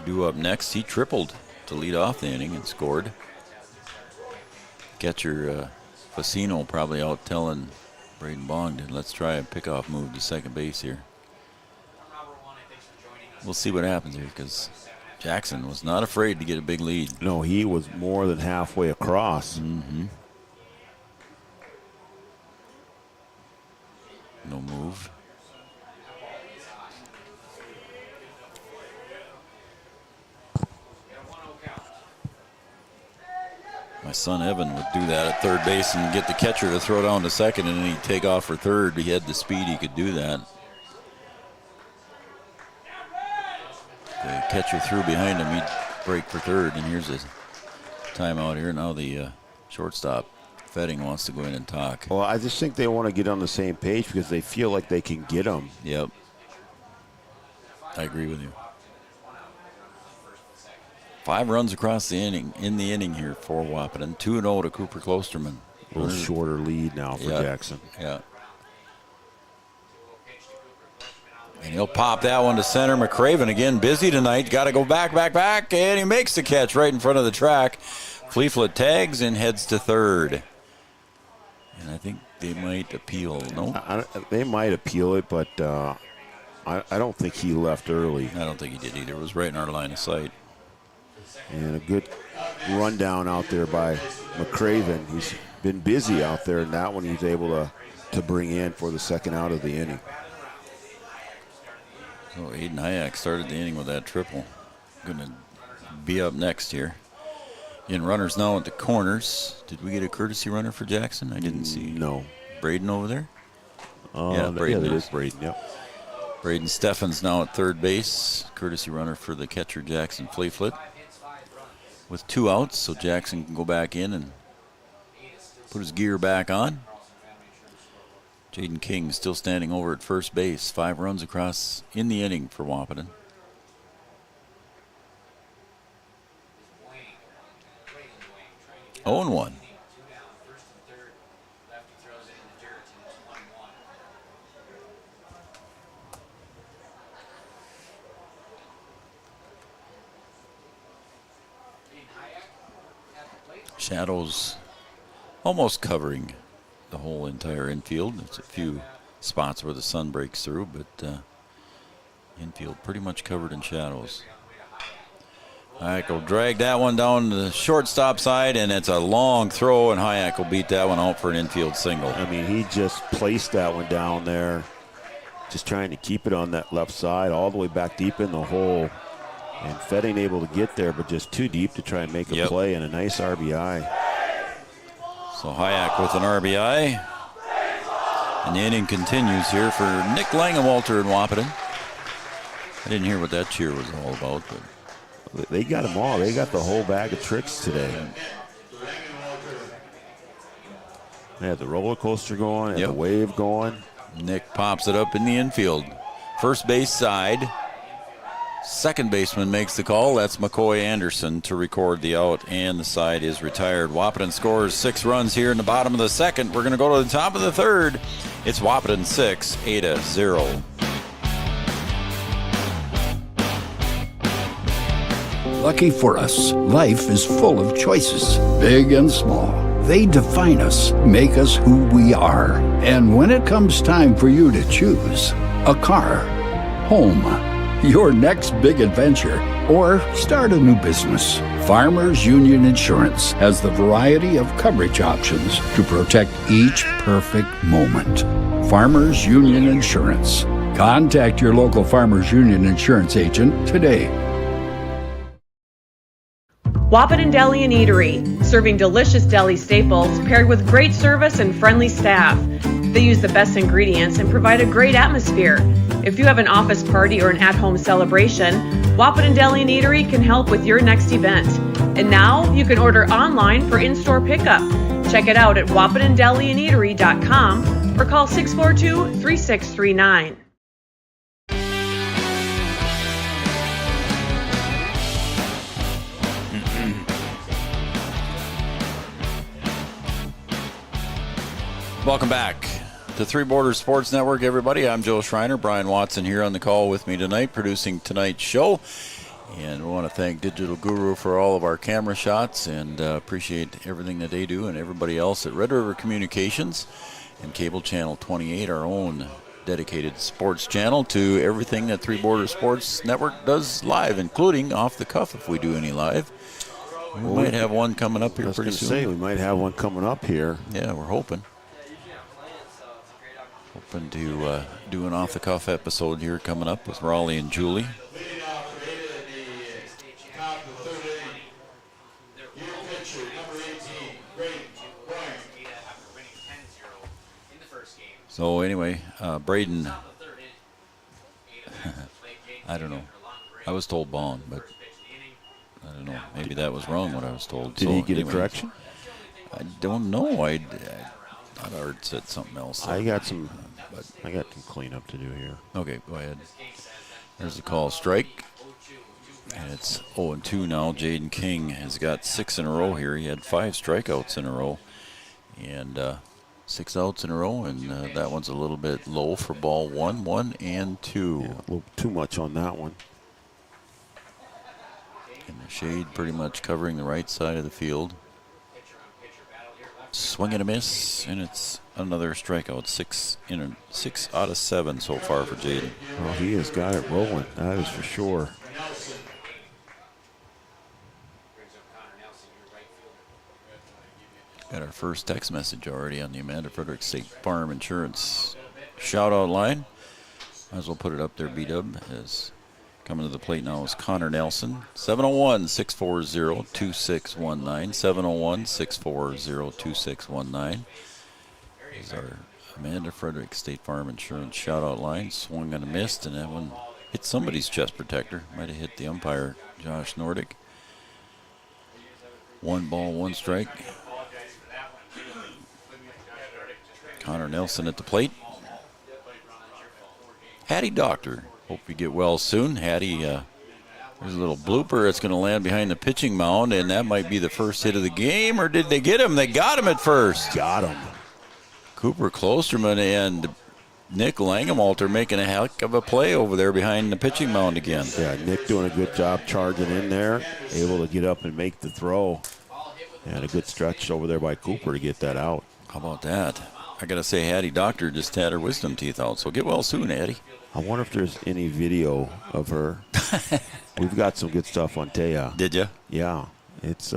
due up next. He tripled to lead off the inning and scored. Catcher Facino probably out telling Braden Bongden, let's try a pickoff move to second base here. We'll see what happens here because Jackson was not afraid to get a big lead. No, he was more than halfway across. Mm-hmm. No move. My son Evan would do that at third base and get the catcher to throw down to second, and then he'd take off for third. He had the speed, he could do that. The catcher threw behind him, he'd break for third, and here's a timeout here. Now the shortstop, Fetting, wants to go in and talk. Well, I just think they want to get on the same page because they feel like they can get him. Yep. I agree with you. 5 runs across the inning, in the inning here for Wahpeton. 2-0 to Cooper Klosterman. A little shorter lead now for Jackson. Yeah. And he'll pop that one to center. McCraven again busy tonight. Got to go back. And he makes the catch right in front of the track. Fleetfoot tags and heads to third. And I think they might appeal. No? They might appeal it, but I don't think he left early. I don't think he did either. It was right in our line of sight. And a good rundown out there by McCraven. He's been busy out there, and that one he's able to bring in for the second out of the inning. So Aiden Hayek started the inning with that triple. Going to be up next here. In runners now at the corners. Did we get a courtesy runner for Jackson? I didn't see. No. Braden over there? Braden. Yeah, that is Braden, yep. Braden Steffens now at third base. Courtesy runner for the catcher, Jackson Fleetfoot. With 2 outs, so Jackson can go back in and put his gear back on. Jaden King still standing over at first base. 5 runs across in the inning for Wahpeton. Oh, and 1. Shadows almost covering the whole entire infield. There's a few spots where the sun breaks through, but infield pretty much covered in shadows. Hayek will drag that one down to the shortstop side, and it's a long throw, and Hayek will beat that one out for an infield single. I mean, he just placed that one down there, just trying to keep it on that left side, all the way back deep in the hole. And Fetting able to get there, but just too deep to try and make a play, and a nice RBI. So Hayek with an RBI. And the inning continues here for Nick Langenwalter in Wahpeton. I didn't hear what that cheer was all about, but they got them all. They got the whole bag of tricks today. They had the roller coaster going, and the wave going. Nick pops it up in the infield. First base side. Second baseman makes the call. That's McCoy Anderson to record the out, and the side is retired. Wahpeton scores 6 runs here in the bottom of the second. We're going to go to the top of the third. It's Wahpeton 6, Ada 0. Lucky for us, life is full of choices, big and small. They define us, make us who we are. And when it comes time for you to choose, a car, home, your next big adventure, or start a new business. Farmers Union Insurance has the variety of coverage options to protect each perfect moment. Farmers Union Insurance. Contact your local Farmers Union Insurance agent today. Wahpeton Deli and Eatery, serving delicious deli staples paired with great service and friendly staff. They use the best ingredients and provide a great atmosphere. If you have an office party or an at-home celebration, Wahpeton Deli and Eatery can help with your next event. And now you can order online for in-store pickup. Check it out at wahpetondeliandeatery.com or call 642-3639. Welcome back to Three Borders Sports Network, everybody. I'm Joe Schreiner. Brian Watson here on the call with me tonight, producing tonight's show. And we want to thank Digital Guru for all of our camera shots and appreciate everything that they do and everybody else at Red River Communications and Cable Channel 28, our own dedicated sports channel to everything that Three Borders Sports Network does live, including off the cuff if we do any live. We might have one coming up here pretty soon. We might have one coming up here. Yeah, we're hoping. Hoping to do an off-the-cuff episode here coming up with Raleigh and Julie. So anyway, Braden, I don't know. I was told Bond, but I don't know. Maybe that was wrong what I was told. Did he get a correction? I don't know. I thought Art said something else. I got some cleanup to do here. Okay, go ahead. There's the call strike. And it's 0-2 now. Jaden King has got 6 in a row here. He had 5 strikeouts in a row. And 6 outs in a row. And that one's a little bit low for ball 1, 1, and 2. Yeah, a little too much on that one. And the shade pretty much covering the right side of the field. Swing and a miss, and it's another strikeout. 6 out of 7 so far for Jaden. Well, he has got it rolling. That is for sure. Got our first text message already on the Amanda Frederick State Farm Insurance shout-out line. Might as well put it up there, B-Dub, as coming to the plate now is Connor Nelson. 701-640-2619. 701-640-2619 is our Amanda Frederick State Farm Insurance shout-out line. Swung and a missed, and that one hit somebody's chest protector. Might have hit the umpire, Josh Nordick. 1 ball, 1 strike. Connor Nelson at the plate. Hattie Doctor. Hope you get well soon. Hattie, there's a little blooper that's going to land behind the pitching mound, and that might be the first hit of the game, or did they get him? They got him at first. Got him. Cooper Klosterman and Nick Langemalter making a heck of a play over there behind the pitching mound again. Yeah, Nick doing a good job charging in there, able to get up and make the throw. And a good stretch over there by Cooper to get that out. How about that? I got to say, Hattie Doctor just had her wisdom teeth out, so get well soon, Hattie. I wonder if there's any video of her. We've got some good stuff on Taya. Did you? Yeah, it's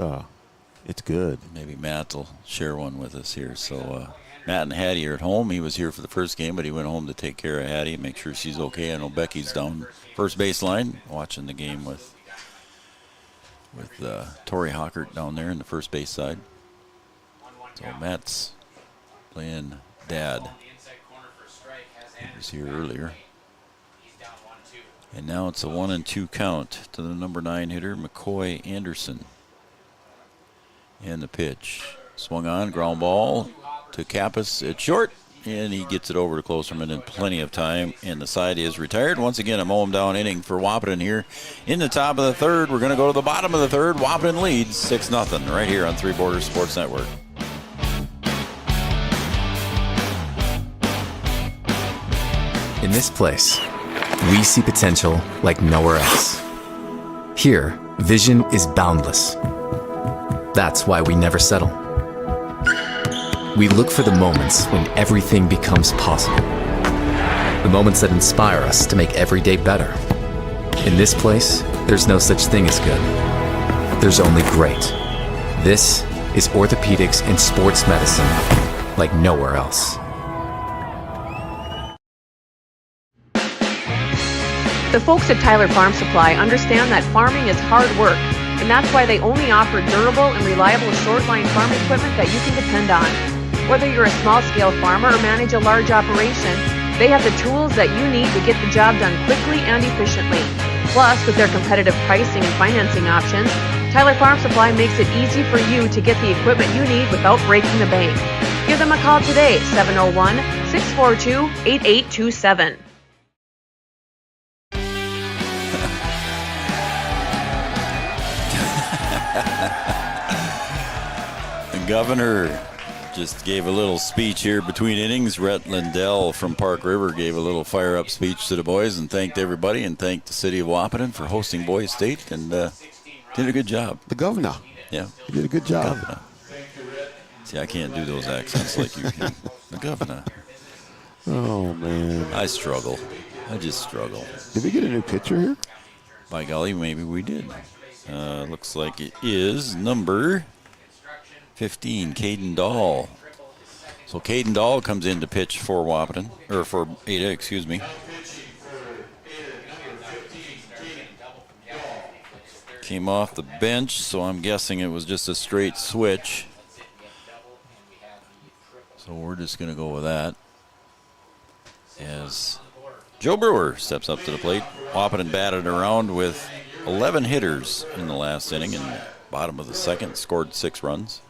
good. Maybe Matt will share one with us here. So Matt and Hattie are at home. He was here for the first game, but he went home to take care of Hattie and make sure she's okay. I know Becky's down first baseline watching the game with Tori Hockert down there in the first base side. So Matt's playing dad. He was here earlier. And now it's a 1-2 count to the number 9 hitter, McCoy Anderson. And the pitch. Swung on, ground ball to Kappas at short. And he gets it over to Klosterman in plenty of time. And the side is retired. Once again, a mow-him down inning for Wahpeton here. In the top of the third, we're going to go to the bottom of the third. Wahpeton leads 6-0 right here on Three Borders Sports Network. In this place, we see potential like nowhere else. Here, vision is boundless. That's why we never settle. We look for the moments when everything becomes possible. The moments that inspire us to make every day better. In this place, there's no such thing as good. There's only great. This is orthopedics and sports medicine like nowhere else. The folks at Tyler Farm Supply understand that farming is hard work, and that's why they only offer durable and reliable short-line farm equipment that you can depend on. Whether you're a small-scale farmer or manage a large operation, they have the tools that you need to get the job done quickly and efficiently. Plus, with their competitive pricing and financing options, Tyler Farm Supply makes it easy for you to get the equipment you need without breaking the bank. Give them a call today, 701-642-8827. The governor just gave a little speech here between innings. Rhett Lindell from Park River gave a little fire-up speech to the boys and thanked everybody and thanked the city of Wahpeton for hosting Boys State and did a good job. The governor. Yeah. He did a good job. Governor. See, I can't do those accents like you can. The governor. Oh, man. I struggle. I just struggle. Did we get a new pitcher here? By golly, maybe we did. Looks like it is number 15, Caden Dahl. So Caden Dahl comes in to pitch for Wahpeton, or for Ada, excuse me. Came off the bench, so I'm guessing it was just a straight switch. So we're just going to go with that. As Joe Brewer steps up to the plate. Wahpeton batted around with 11 hitters in the last inning, and bottom of the second, scored 6 runs.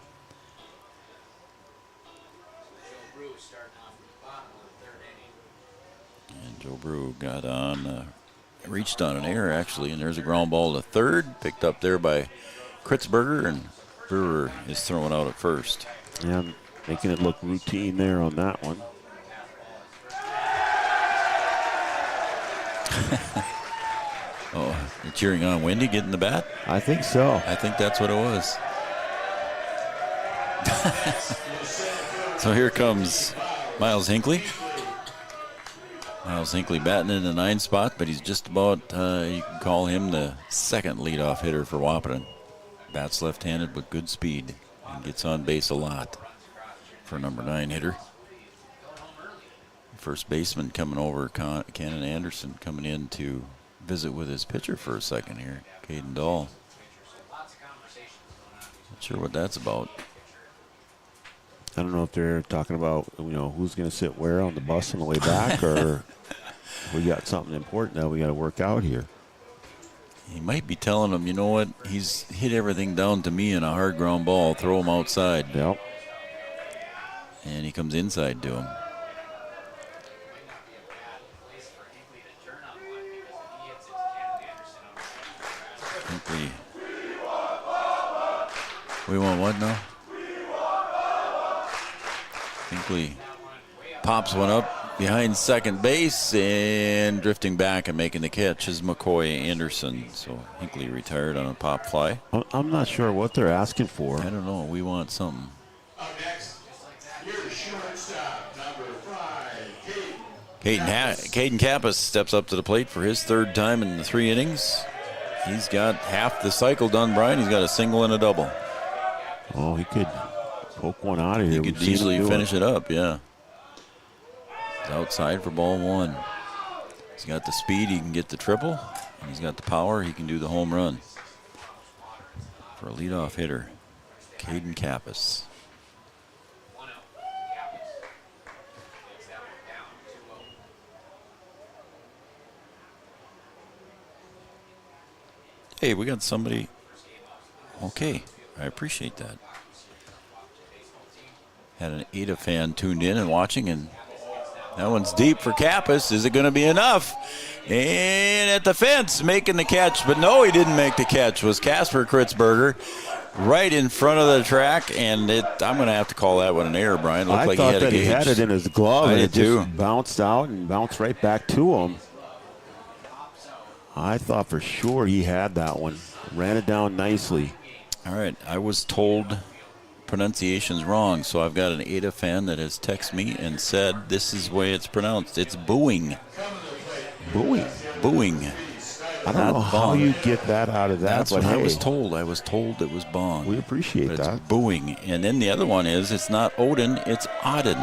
And Joe Brew got on, reached on an error actually, and there's a ground ball to third, picked up there by Kritzberger, and Brewer is throwing out at first. Yeah, making it look routine there on that one. Oh, you're cheering on Wendy getting the bat? I think so. I think that's what it was. So here comes Miles Hinckley. Miles Hinckley batting in the 9th spot, but he's just about, you can call him the second leadoff hitter for Wahpeton. Bats left-handed with good speed and gets on base a lot for number 9 hitter. First baseman coming over, Cannon Anderson, coming in to visit with his pitcher for a second here, Caden Dahl. Not sure what that's about. I don't know if they're talking about, who's going to sit where on the bus on the way back, or we got something important that we got to work out here. He might be telling him, you know what, he's hit everything down to me in a hard ground ball, throw him outside. Yep. And he comes inside to him. Hinckley. We want what now? Hinckley pops one up behind second base, and drifting back and making the catch is McCoy Anderson. So Hinckley retired on a pop fly. I'm not sure what they're asking for. I don't know. We want something. Caden Kappas steps up to the plate for his 3rd time in the 3 innings. He's got half the cycle done, Brian. He's got a single and a double. Oh, he could poke one out of here. He could easily finish it up, yeah. He's outside for ball 1. He's got the speed, he can get the triple. And he's got the power, he can do the home run. For a leadoff hitter, Caden Kappas. Hey, we got somebody. Okay, I appreciate that. Had an Ada fan tuned in and watching, and that one's deep for Kappas. Is it going to be enough? And at the fence, making the catch, but no, he didn't make the catch. It was Casper Kritzberger right in front of the track, and I'm going to have to call that one an error, Brian. Looked like thought that he had it in his glove, and it just bounced out and bounced right back to him. I thought for sure he had that one. Ran it down nicely. All right, I was told pronunciation's wrong, so I've got an Ada fan that has texted me and said this is the way it's pronounced. It's booing. Booing? Booing. I don't know how you get that out of that. That's what I was told. I was told it was Bong. We appreciate but that. It's booing. And then the other one is, it's not Odin, it's Odin.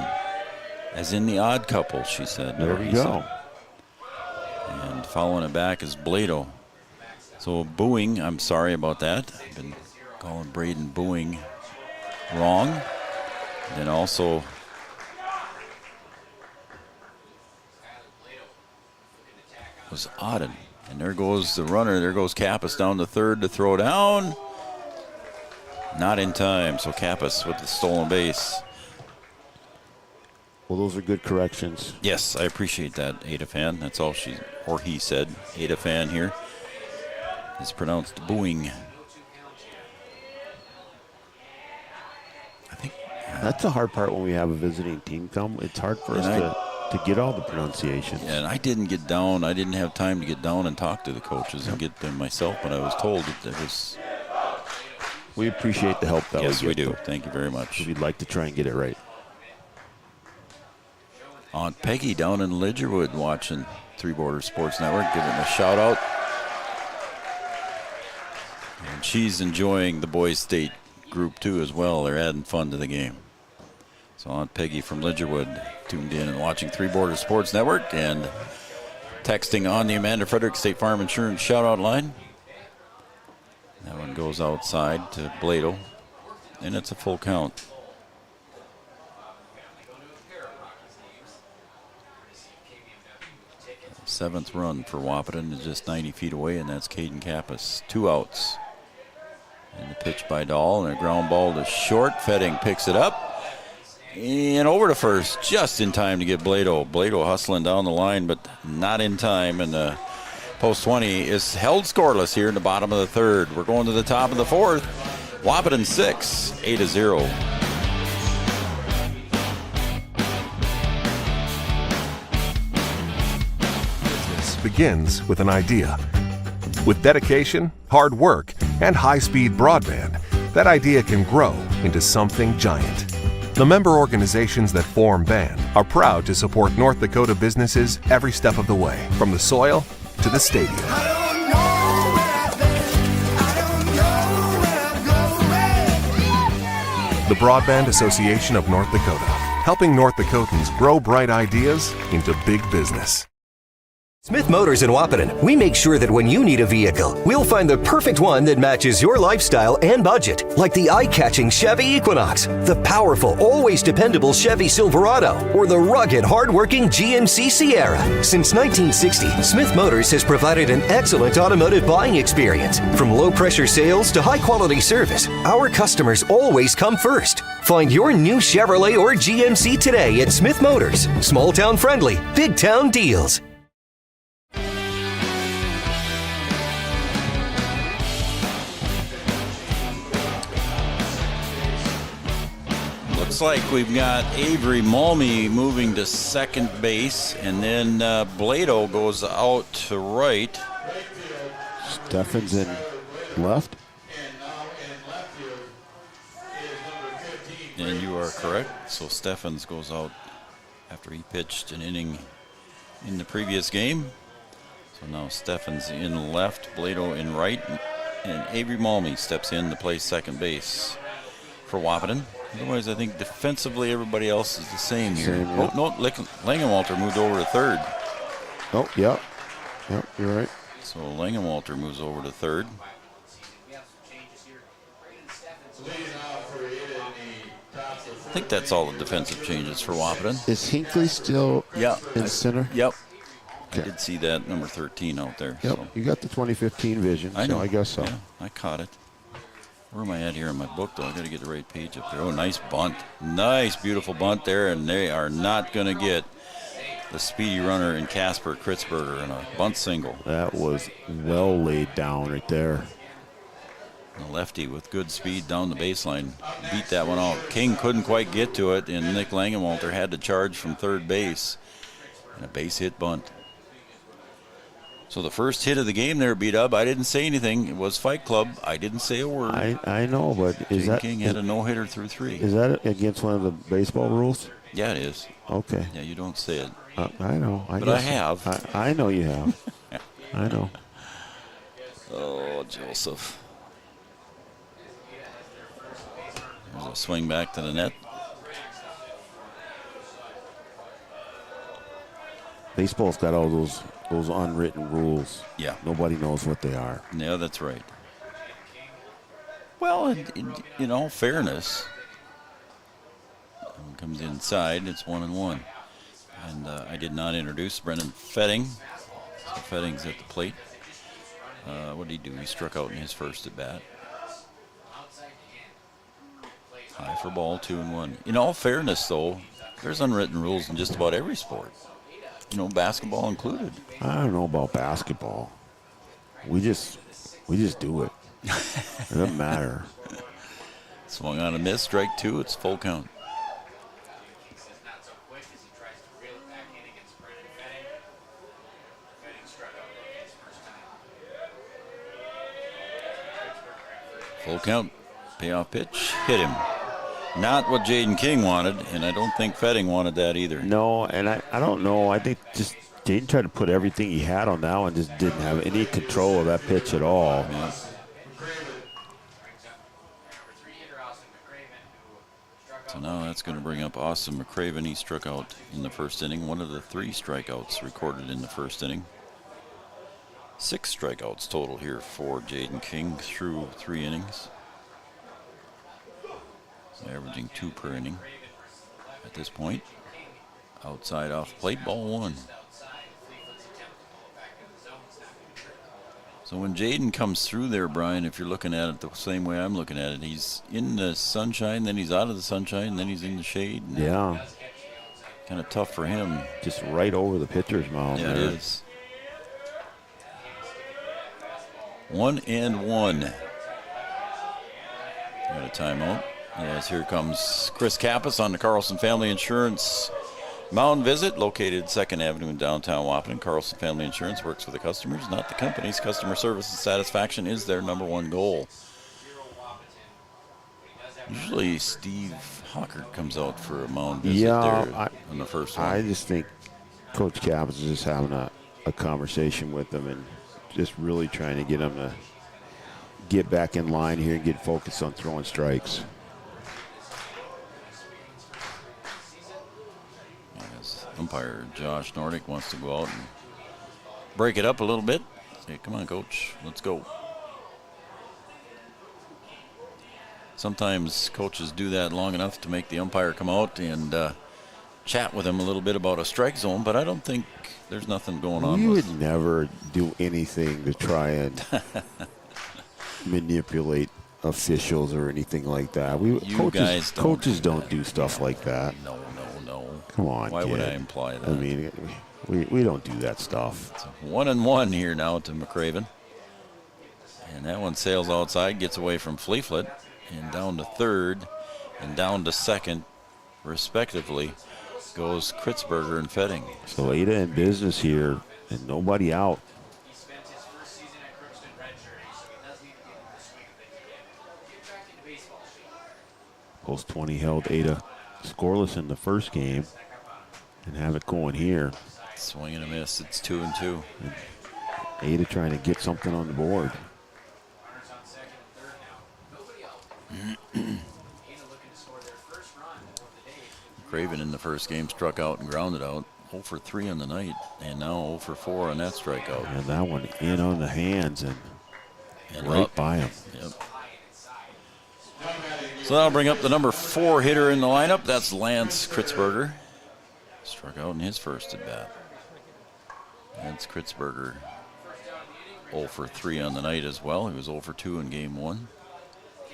As in the odd couple, she said. There we go. And following it back is Blado. So booing, I'm sorry about that. I've been calling Braden booing wrong. And then also was Odin. And there goes the runner. There goes Kappas down to third to throw down. Not in time. So Kappas with the stolen base. Well, those are good corrections. Yes, I appreciate that, Ada fan. That's all he said. Ada fan here. It's pronounced booing. I think that's the hard part when we have a visiting team come. It's hard for us to get all the pronunciations. And I didn't get down. I didn't have time to get down and talk to the coaches and get them myself, but I was told that it was. We appreciate the help that yes, we do. Though. Thank you very much. We'd like to try and get it right. Aunt Peggy down in Lidgerwood watching Three Borders Sports Network, giving a shout out. And she's enjoying the boys' state group too as well. They're adding fun to the game. So Aunt Peggy from Lidgerwood tuned in and watching Three Borders Sports Network and texting on the Amanda Frederick State Farm Insurance shout out line. That one goes outside to Blado, and it's a full count. Seventh run for Wahpeton is just 90 feet away, and that's Caden Kappas. 2 outs. And the pitch by Dahl, and a ground ball to short. Fetting picks it up. And over to first, just in time to get Blado. Blado hustling down the line, but not in time. And the post 20 is held scoreless here in the bottom of the third. We're going to the top of the fourth. Wahpeton 6, 8-0. Begins with an idea. With dedication, hard work, and high-speed broadband, that idea can grow into something giant. The member organizations that form BAND are proud to support North Dakota businesses every step of the way, from the soil to the stadium. The Broadband Association of North Dakota, helping North Dakotans grow bright ideas into big business. Smith Motors in Wahpeton, we make sure that when you need a vehicle, we'll find the perfect one that matches your lifestyle and budget. Like the eye-catching Chevy Equinox, the powerful, always dependable Chevy Silverado, or the rugged, hard-working GMC Sierra. Since 1960, Smith Motors has provided an excellent automotive buying experience. From low-pressure sales to high-quality service, our customers always come first. Find your new Chevrolet or GMC today at Smith Motors. Small-town friendly, big-town deals. Looks like we've got Avery Malmy moving to second base, and then Blado goes out to right. Steffens in left. And you are correct. So Steffens goes out after he pitched an inning in the previous game. So now Steffens in left, Blado in right, and Avery Malmy steps in to play second base for Wahpeton. Otherwise, I think defensively everybody else is the same here. Yeah. Oh, no, Langenwalter moved over to third. Oh, yep. Yep, you're right. So Langenwalter moves over to third. I think that's all the defensive changes for Wahpeton. Is Hinckley still in center? Yep. Okay. I did see that number 13 out there. Yep, So. you got the 2015 vision, I know. so I guess so. Yeah, I caught it. Where am I at here in my book, though? I got to get the right page up there. Oh, nice bunt. Nice, beautiful bunt there, and they are not going to get the speedy runner in Casper Kritzberger in a bunt single. That was well laid down right there. The lefty with good speed down the baseline beat that one out. King couldn't quite get to it, and Nick Langenwalter had to charge from third base. And a base hit bunt. So the first hit of the game there, B-Dub, I didn't say anything. It was Fight Club. I didn't say a word. I know, but is that King had a no-hitter through 3. Is that against one of the baseball rules? Yeah, it is. Okay. Yeah, you don't say it. I know. But I have. I know you have. I know. Oh, Joseph. There's a swing back to the net. Baseball's got all those unwritten rules. Yeah. Nobody knows what they are. Yeah, that's right. Well, in all fairness, when it comes inside, it's 1-1. And I did not introduce Brendan Fetting. So Fetting's at the plate. What did he do? He struck out in his first at bat. High for ball, 2-1. In all fairness, though, there's unwritten rules in just about every sport. You know, basketball included. I don't know about basketball. We just do it. It doesn't matter. Swung on a miss, strike 2, it's full count. Full count, payoff pitch, hit him. Not what Jaden King wanted, and I don't think Fetting wanted that either. No, and I don't know. I think just Jaden tried to put everything he had on that one, just didn't have any control of that pitch at all. Yeah. So now that's going to bring up Austin McCraven. He struck out in the first inning. One of the 3 strikeouts recorded in the first inning. 6 strikeouts total here for Jaden King through 3 innings. Averaging 2 per inning at this point. Outside off plate, ball 1. So when Jaden comes through there, Brian, if you're looking at it the same way I'm looking at it, he's in the sunshine, then he's out of the sunshine, then he's in the shade. Yeah. Kind of tough for him. Just right over the pitcher's mound. Yeah, there. it is. 1-1. Got a timeout. Yes, here comes Chris Kappas on the Carlson Family Insurance mound visit, located 2nd Avenue in downtown Wahpeton. Carlson Family Insurance works for the customers, not the companies. Customer service and satisfaction is their #1 goal. Usually Steve Hockert comes out for a mound visit there on the first one. I just think Coach Kappas is just having a conversation with them and just really trying to get them to get back in line here and get focused on throwing strikes. Umpire Josh Nordic wants to go out and break it up a little bit. Say, come on, coach, let's go. Sometimes coaches do that long enough to make the umpire come out and chat with him a little bit about a strike zone, but I don't think there's nothing going on. We would never do anything to try and manipulate officials or anything like that. Coaches don't do stuff like that. No. Come on, Why kid. would I imply that? I mean, we don't do that stuff. It's 1-1 here now to McCraven. And that one sails outside, gets away from Fleeflet, and down to 3rd and down to 2nd, respectively, goes Kritzberger and Fetting. So Ada in business here and nobody out. Post 20 held Ada scoreless in the first game and have it going here. Swing and a miss. It's 2-2. And Ada trying to get something on the board. Craven in the first game struck out and grounded out. 0 for 3 on the night, and now 0 for 4 on that strikeout. And that one in on the hands and right up by him. Yep. So that'll bring up the number 4 hitter in the lineup. That's Lance Kritzberger. Struck out in his first at bat. Lance Kritzberger 0 for 3 on the night as well. He was 0 for 2 in game 1.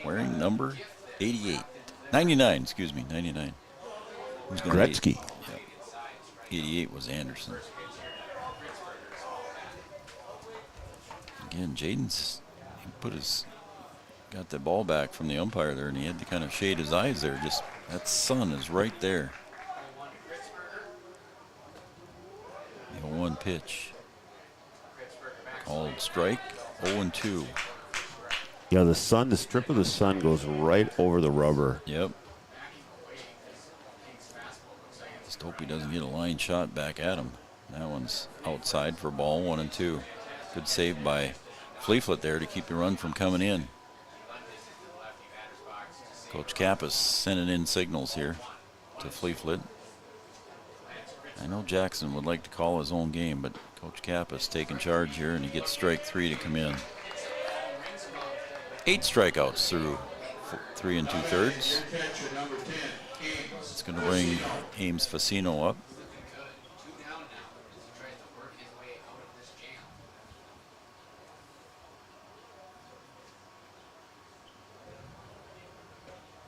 Wearing number 88. 99, excuse me, 99. Who's gonna Gretzky. Yep. 88 was Anderson. Again, Jaden's got the ball back from the umpire there, and he had to kind of shade his eyes there. Just that sun is right there. The 0-1 pitch. Called strike, 0-2. Yeah, the strip of the sun goes right over the rubber. Yep. Just hope he doesn't get a line shot back at him. That one's outside for ball 1-2. Good save by Fleeflet there to keep the run from coming in. Coach Kappas sending in signals here to Fleeflet. I know Jackson would like to call his own game, but Coach Kappas taking charge here, and he gets strike 3 to come in. 8 strikeouts through 3 2/3. It's going to bring Ames Facino up.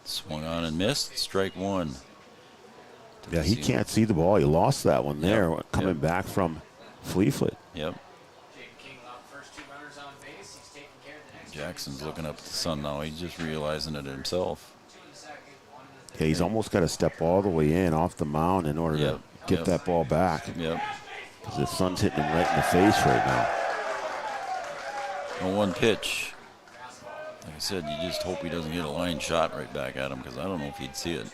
Swung on and missed. Strike 1. Yeah, he can't see the ball. He lost that one there coming back from Fleeflet. Yep. Jackson's looking up at the sun now. He's just realizing it himself. Yeah, he's almost got to step all the way in off the mound in order to get that ball back. Yep. Because the sun's hitting him right in the face right now. 1 pitch. Like I said, you just hope he doesn't get a line shot right back at him, because I don't know if he'd see it.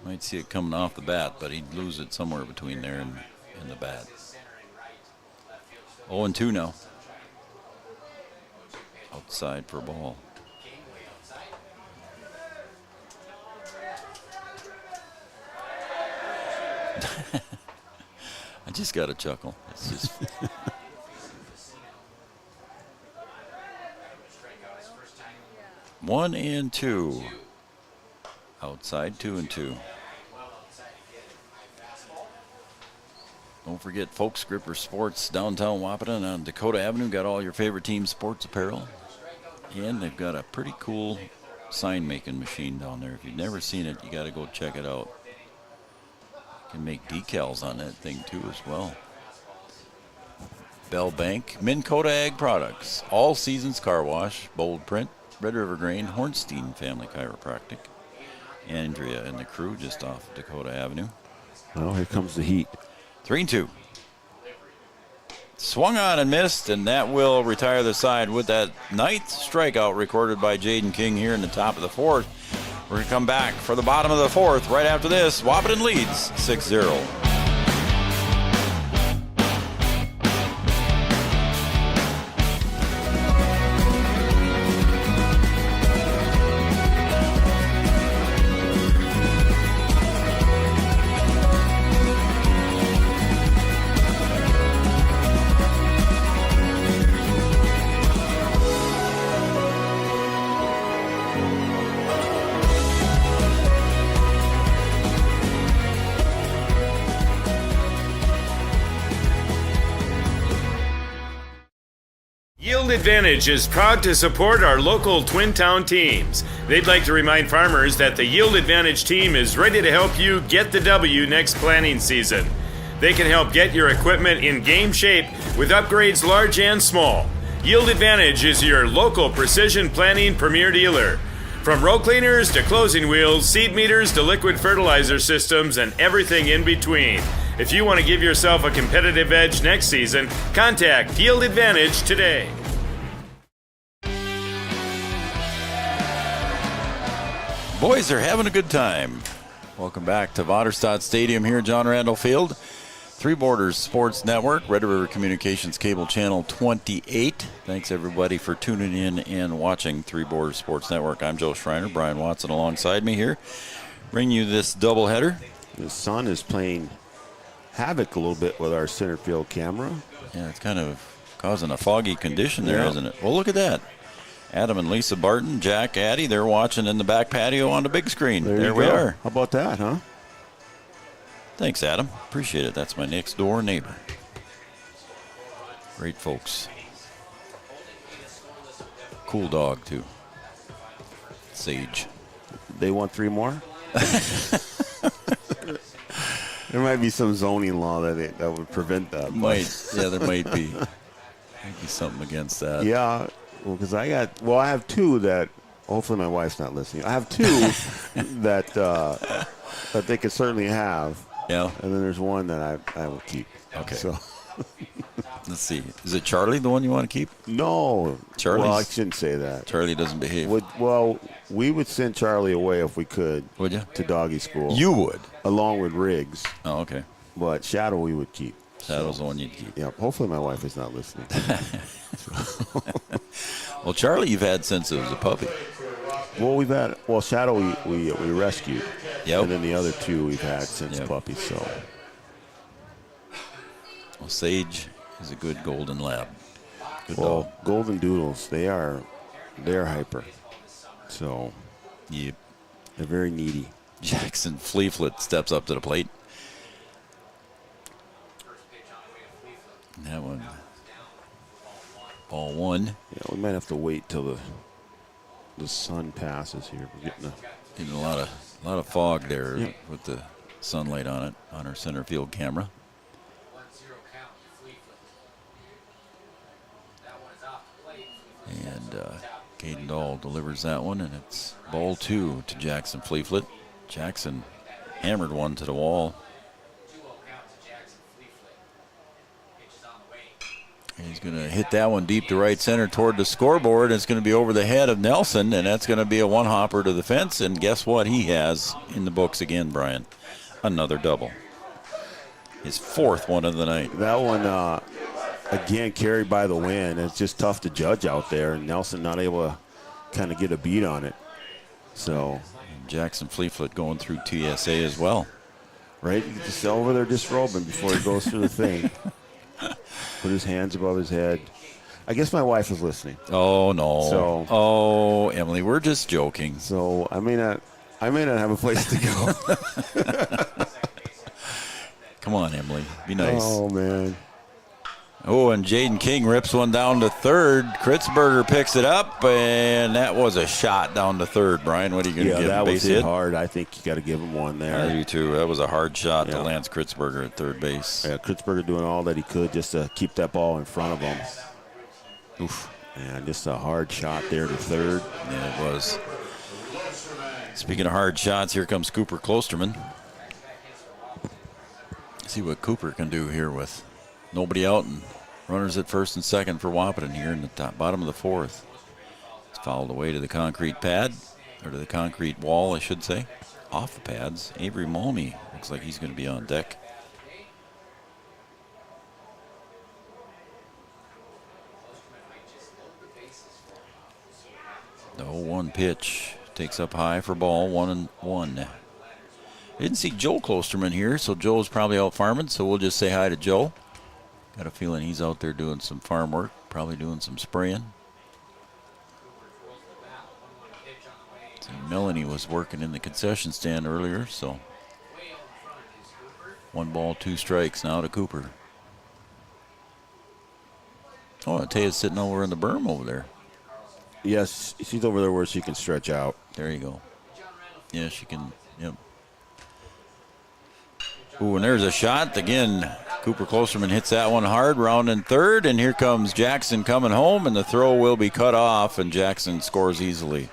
Might see it coming off the bat, but he'd lose it somewhere between there and the bat. 0-2 now. Outside for a ball. I just got a chuckle. It's just. 1-2. Outside 2-2. Don't forget Folks Gripper Sports, downtown Wahpeton on Dakota Avenue. Got all your favorite team sports apparel. And they've got a pretty cool sign making machine down there. If you've never seen it, you got to go check it out. You can make decals on that thing too as well. Bell Bank, Minn Kota Ag Products, All Seasons Car Wash, Bold Print, Red River Grain, Hornstein Family Chiropractic. Andrea and the crew just off Dakota Avenue. Well, here comes the heat. 3-2. Swung on and missed, and that will retire the side with that 9th strikeout recorded by Jaden King here in the top of the 4th. We're going to come back for the bottom of the 4th right after this. Wahpeton leads 6-0. Yield Advantage is proud to support our local Twin Town teams. They'd like to remind farmers that the Yield Advantage team is ready to help you get the W next planting season. They can help get your equipment in game shape with upgrades large and small. Yield Advantage is your local precision planting premier dealer. From row cleaners to closing wheels, seed meters to liquid fertilizer systems, and everything in between. If you want to give yourself a competitive edge next season, contact Yield Advantage today. Boys are having a good time. Welcome back to Vaterstad Stadium here at John Randall Field. Three Borders Sports Network, Red River Communications Cable Channel 28. Thanks everybody for tuning in and watching Three Borders Sports Network. I'm Joe Schreiner, Brian Watson alongside me here. Bring you this doubleheader. The sun is playing havoc a little bit with our center field camera. Yeah, it's kind of causing a foggy condition there, isn't it? Well, look at that. Adam and Lisa Barton, Jack Addy, they're watching in the back patio on the big screen. There we are. How about that, huh? Thanks, Adam. Appreciate it. That's my next door neighbor. Great folks. Cool dog, too. Sage. They want 3 more? There might be some zoning law that would prevent that. Yeah, there might be. Might be something against that. Yeah, well, because I have 2 that, hopefully my wife's not listening. I have 2 that they could certainly have. Yeah. And then there's one that I will keep. Okay. So let's see. Is it Charlie, the one you want to keep? No. Charlie. Well, I shouldn't say that. Charlie doesn't behave. We would send Charlie away if we could. Would you? To doggy school. You would? Along with Riggs. Oh, okay. But Shadow we would keep. Shadow's the one you'd keep. Yep. Hopefully my wife is not listening. Well, Charlie, you've had since it was a puppy. Well, Shadow we rescued. Yep. And then the other two we've had since puppies. So. Well, Sage is a good golden lab. Good dog. Golden Doodles, they're hyper. So. Yep. They're very needy. Jackson Fleeflet steps up to the plate. That one. Ball one. Yeah, we might have to wait till the sun passes here. We're getting a lot of fog there with the sunlight on it on our center field camera. 1-0 count to Fleeflet. And Caden Dahl delivers that one, and it's ball two to Jackson Fleeflet. Jackson hammered one to the wall. 2-0 count to Jackson Fleeflet. Pitch is on the way. He's going to hit that one deep to right center toward the scoreboard. It's going to be over the head of Nelson, and that's going to be a one-hopper to the fence. And guess what he has in the books again, Brian? Another double. His fourth one of the night. That one, again, carried by the wind. It's just tough to judge out there, and Nelson not able to kind of get a beat on it. So and Jackson Fleeflet going through TSA as well. Right? Just over there disrobing before he goes through the thing. Put his hands above his head. I guess my wife is listening. Oh, no. Emily, we're just joking. So I may not have a place to go. Come on, Emily. Be nice. Oh, man. Oh, and Jaden King rips one down to third. Kritzberger picks it up, and that was a shot down to third. Brian, what are you going to give him? That base was hit? hard. I think you got to give him one there. I do, too. That was a hard shot to Lance Kritzberger at third base. Yeah, Kritzberger doing all that he could just to keep that ball in front of him. Oof. And just a hard shot there to third. Yeah, it was. Speaking of hard shots, here comes Cooper Klosterman. See what Cooper can do here with nobody out and runners at first and second for Wahpeton here in the bottom of the fourth. It's fouled away to the concrete pad, or to the concrete wall, I should say. Off the pads. Avery Mulmy looks like he's going to be on deck. The 0-1 pitch takes up high for ball, 1-1. I didn't see Joe Klosterman here, so Joe's probably out farming, so we'll just say hi to Joe. Got a feeling he's out there doing some farm work, probably doing some spraying. See, Melanie was working in the concession stand earlier, so 1 ball, 2 strikes now to Cooper. Oh, Taya's sitting over in the berm over there. Yes, she's over there where she can stretch out. There you go. Yeah, she can, yep. Ooh, and there's a shot. Again, Cooper Klosterman hits that one hard, rounding third, and here comes Jackson coming home, and the throw will be cut off, and Jackson scores easily.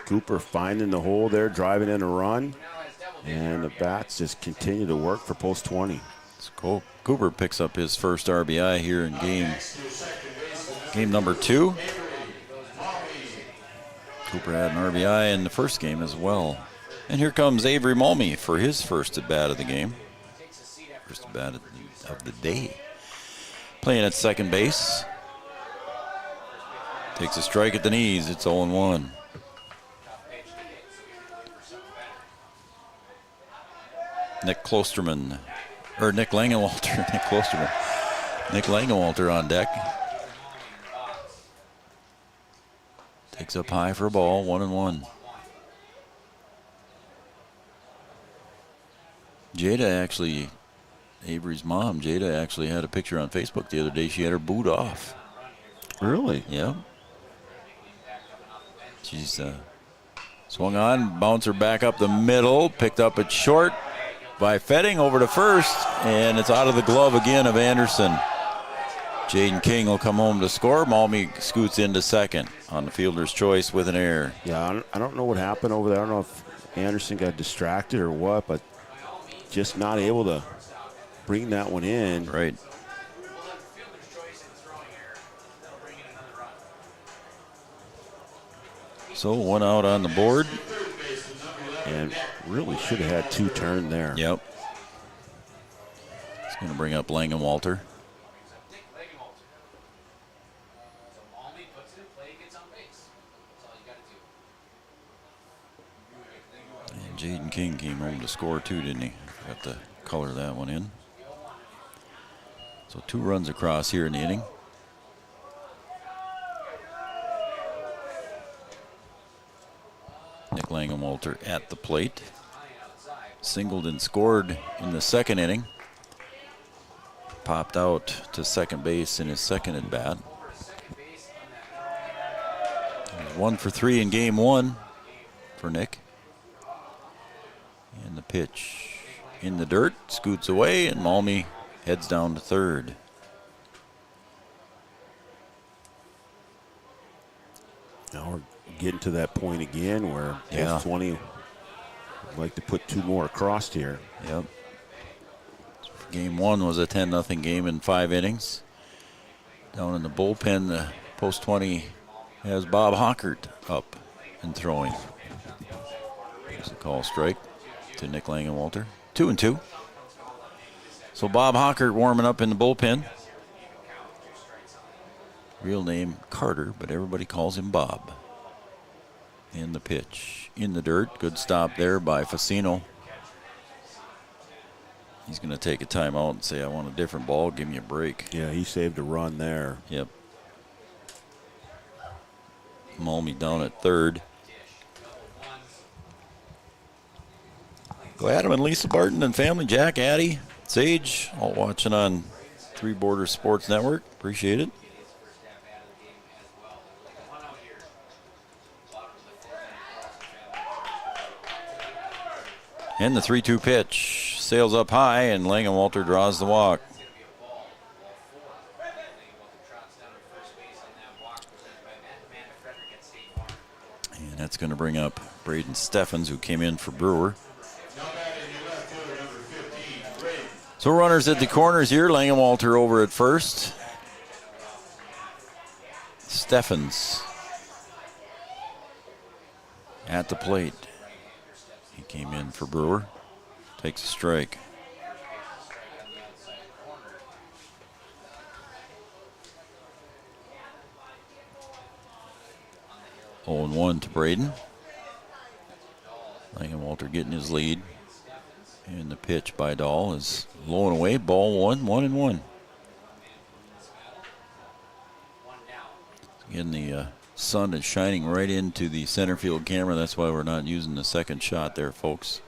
Cooper finding the hole there, driving in a run, and the bats just continue to work for post 20. So Cooper picks up his first RBI here in game number 2. Cooper had an RBI in the first game as well. And here comes Avery Mulmy for his first at-bat of the game. First at-bat of the day. Playing at second base. Takes a strike at the knees. It's 0-1. Nick Klosterman. Or Nick Langenwalter. Nick Klosterman. Nick Langenwalter on deck. Takes up high for a ball. 1-1. Jada actually, Avery's mom, Jada actually had a picture on Facebook the other day. She had her boot off. Really? Yeah. She's swung on, bouncer back up the middle, picked up at short by Fetting over to first, and it's out of the glove again of Anderson. Jaden King will come home to score. Mulmy scoots into second on the fielder's choice with an error. Yeah, I don't know what happened over there. I don't know if Anderson got distracted or what, but just not able to bring that one in. Right. So 1 out on the board. And really should have had 2 turn there. Yep. Going to bring up Langenwalter. And Jaden King came home to score too, didn't he? Got to color that one in. So 2 runs across here in the inning. Nick Langenwalter at the plate. Singled and scored in the second inning. Popped out to second base in his second at bat. 1 for 3 in game 1 for Nick. And the pitch in the dirt, scoots away, and Malmy heads down to third. Now we're getting to that point again where F20 would like to put 2 more across here. Yep. Game 1 was a 10-0 game in 5 innings. Down in the bullpen, the post 20 has Bob Hockert up and throwing. There's a call strike to Nick Langenwalter. 2-2. So Bob Hockert warming up in the bullpen. Real name Carter, but everybody calls him Bob. And the pitch in the dirt. Good stop there by Facino. He's going to take a timeout and say, I want a different ball. Give me a break. Yeah, he saved a run there. Yep. Malmy down at third. Go Adam and Lisa Barton and family. Jack, Addie, Sage, all watching on Three Borders Sports Network. Appreciate it. And the 3-2 pitch. Sails up high, and Langenwalter draws the walk. And that's going to bring up Braden Steffens, who came in for Brewer. So runners at the corners here. Langenwalter over at first. Steffens at the plate. He came in for Brewer. Takes a strike. Oh, 0-1 to Braden. Langenwalter getting his lead. And the pitch by Dahl is low and away. Ball 1-1-1. Again, the sun is shining right into the center field camera. That's why we're not using the second shot there, folks.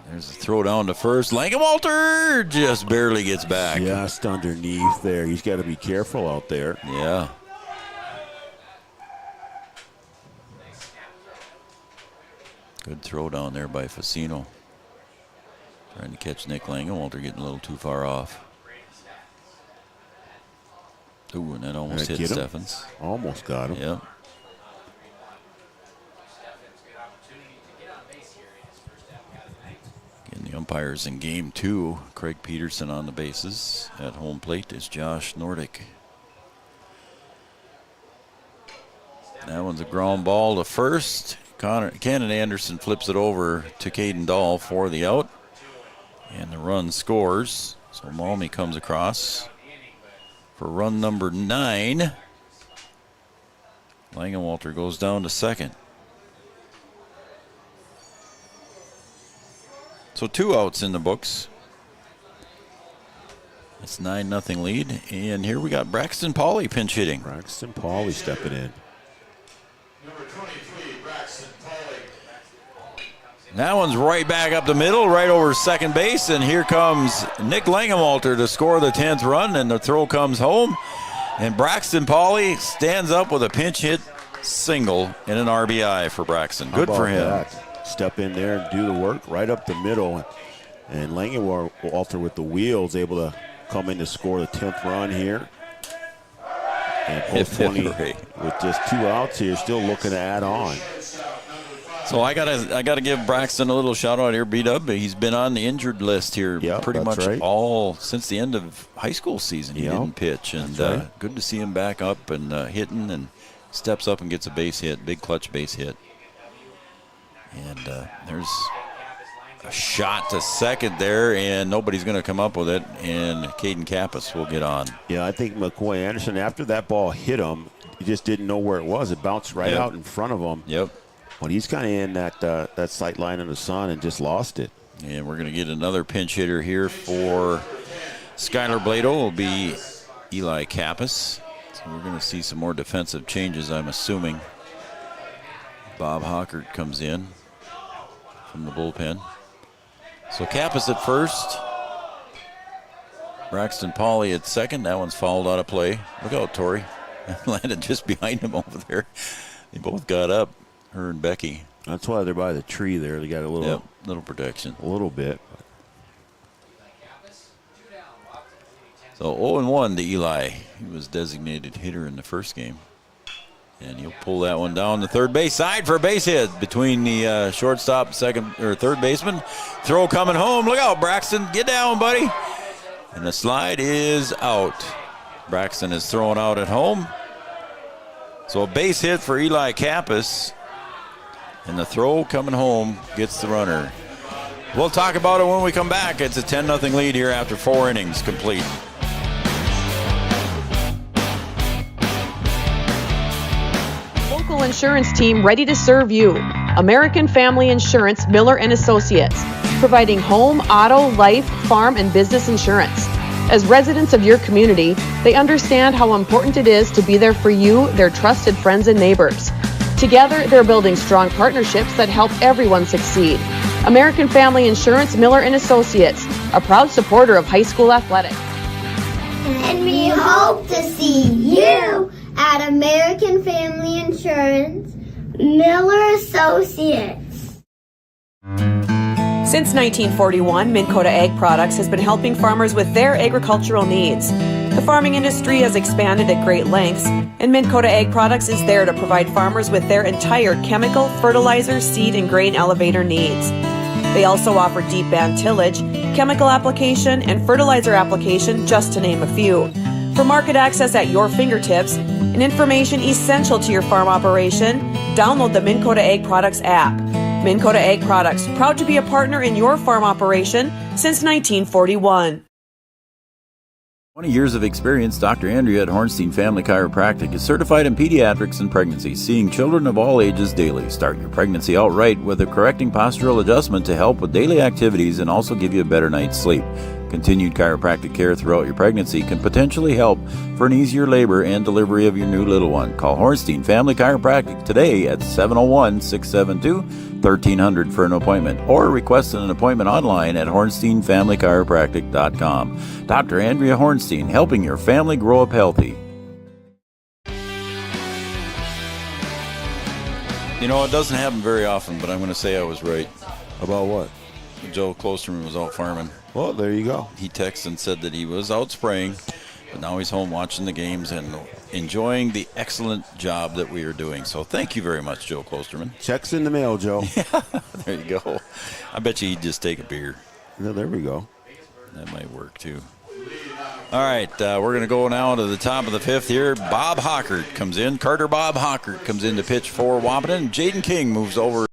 There's a throw down to first. Langenwalter just barely gets back. Just underneath there. He's got to be careful out there. Yeah. Good throw down there by Facino. Trying to catch Nick Langenwalter, getting a little too far off. Ooh, and that almost hit Steffens. Almost got him. Yep. Again, the umpires in game 2. Craig Peterson on the bases. At home plate is Josh Nordick. That one's a ground ball to first. Cannon Anderson flips it over to Caden Dahl for the out. And the run scores. So Malmy comes across for run number 9. Langenwalter goes down to second. So 2 outs in the books. It's 9-0 lead. And here we got Braxton Pauley pinch hitting. Braxton Pauley stepping in. That one's right back up the middle, right over second base, and here comes Nick Langenwalter to score the 10th run, and the throw comes home, and Braxton Pauley stands up with a pinch hit single and an RBI for Braxton. Good for him. That? Step in there and do the work right up the middle, and Langenwalter with the wheels able to come in to score the 10th run here. And post 20 with just 2 outs here, still looking to add on. So I gotta give Braxton a little shout out here, B-Dub. He's been on the injured list here pretty much all since the end of high school season. He didn't pitch, and good to see him back up and hitting, and steps up and gets a base hit, big clutch base hit. And there's A shot to second there, and nobody's going to come up with it, and Caden Kappas will get on. Yeah, I think McCoy Anderson, after that ball hit him, he just didn't know where it was. It bounced right out in front of him. Yep. But he's kind of in that sight line in the sun and just lost it. And we're going to get another pinch hitter here for Skylar Blado. Will be Eli Kappas. So we're going to see some more defensive changes, I'm assuming. Bob Hockert comes in from the bullpen. So Kappas at first. Braxton Pauley at second. That one's fouled out of play. Look out, Tori. Landed just behind him over there. They both got up, her and Becky. That's why they're by the tree there. They got a little, little protection. A little bit. So 0-1 to Eli. He was designated hitter in the first game. And he'll pull that one down the third base side for a base hit between the shortstop, second or third baseman. Throw coming home. Look out, Braxton. Get down, buddy. And the slide is out. Braxton is thrown out at home. So a base hit for Eli Kappas. And the throw coming home gets the runner. We'll talk about it when we come back. It's a 10-0 lead here after 4 innings complete. Local insurance team ready to serve you. American Family Insurance, Miller and Associates, providing home, auto, life, farm, and business insurance. As residents of your community, they understand how important it is to be there for you, their trusted friends and neighbors. Together, they're building strong partnerships that help everyone succeed. American Family Insurance, Miller and Associates, a proud supporter of high school athletics. And we hope to see you at American Family Insurance, Miller Associates. Since 1941, Minn Kota Ag Products has been helping farmers with their agricultural needs. The farming industry has expanded at great lengths, and Minn Kota Ag Products is there to provide farmers with their entire chemical, fertilizer, seed, and grain elevator needs. They also offer deep band tillage, chemical application, and fertilizer application, just to name a few. For market access at your fingertips and information essential to your farm operation, download the Minn Kota Ag Products app. Minn Kota Ag Products, proud to be a partner in your farm operation since 1941. 20 years of experience, Dr. Andrea at Hornstein Family Chiropractic is certified in pediatrics and pregnancy, seeing children of all ages daily. Start your pregnancy out right with a correcting postural adjustment to help with daily activities and also give you a better night's sleep. Continued chiropractic care throughout your pregnancy can potentially help for an easier labor and delivery of your new little one. Call Hornstein Family Chiropractic today at 701-672-1300 for an appointment, or request an appointment online at hornsteinfamilychiropractic.com. Dr. Andrea Hornstein, helping your family grow up healthy. You know, it doesn't happen very often, but I'm going to say I was right. About what? Joe Klosterman was out farming. Well, there you go. He texted and said that he was out spraying, but now he's home watching the games and enjoying the excellent job that we are doing. So thank you very much, Joe Klosterman. Checks in the mail, Joe. Yeah, there you go. I bet you he'd just take a beer. Yeah, there we go. That might work, too. All right, we're going to go now to the top of the fifth here. Bob Hockert comes in. Carter Bob Hockert comes in to pitch for Wahpeton. Jaden King moves over.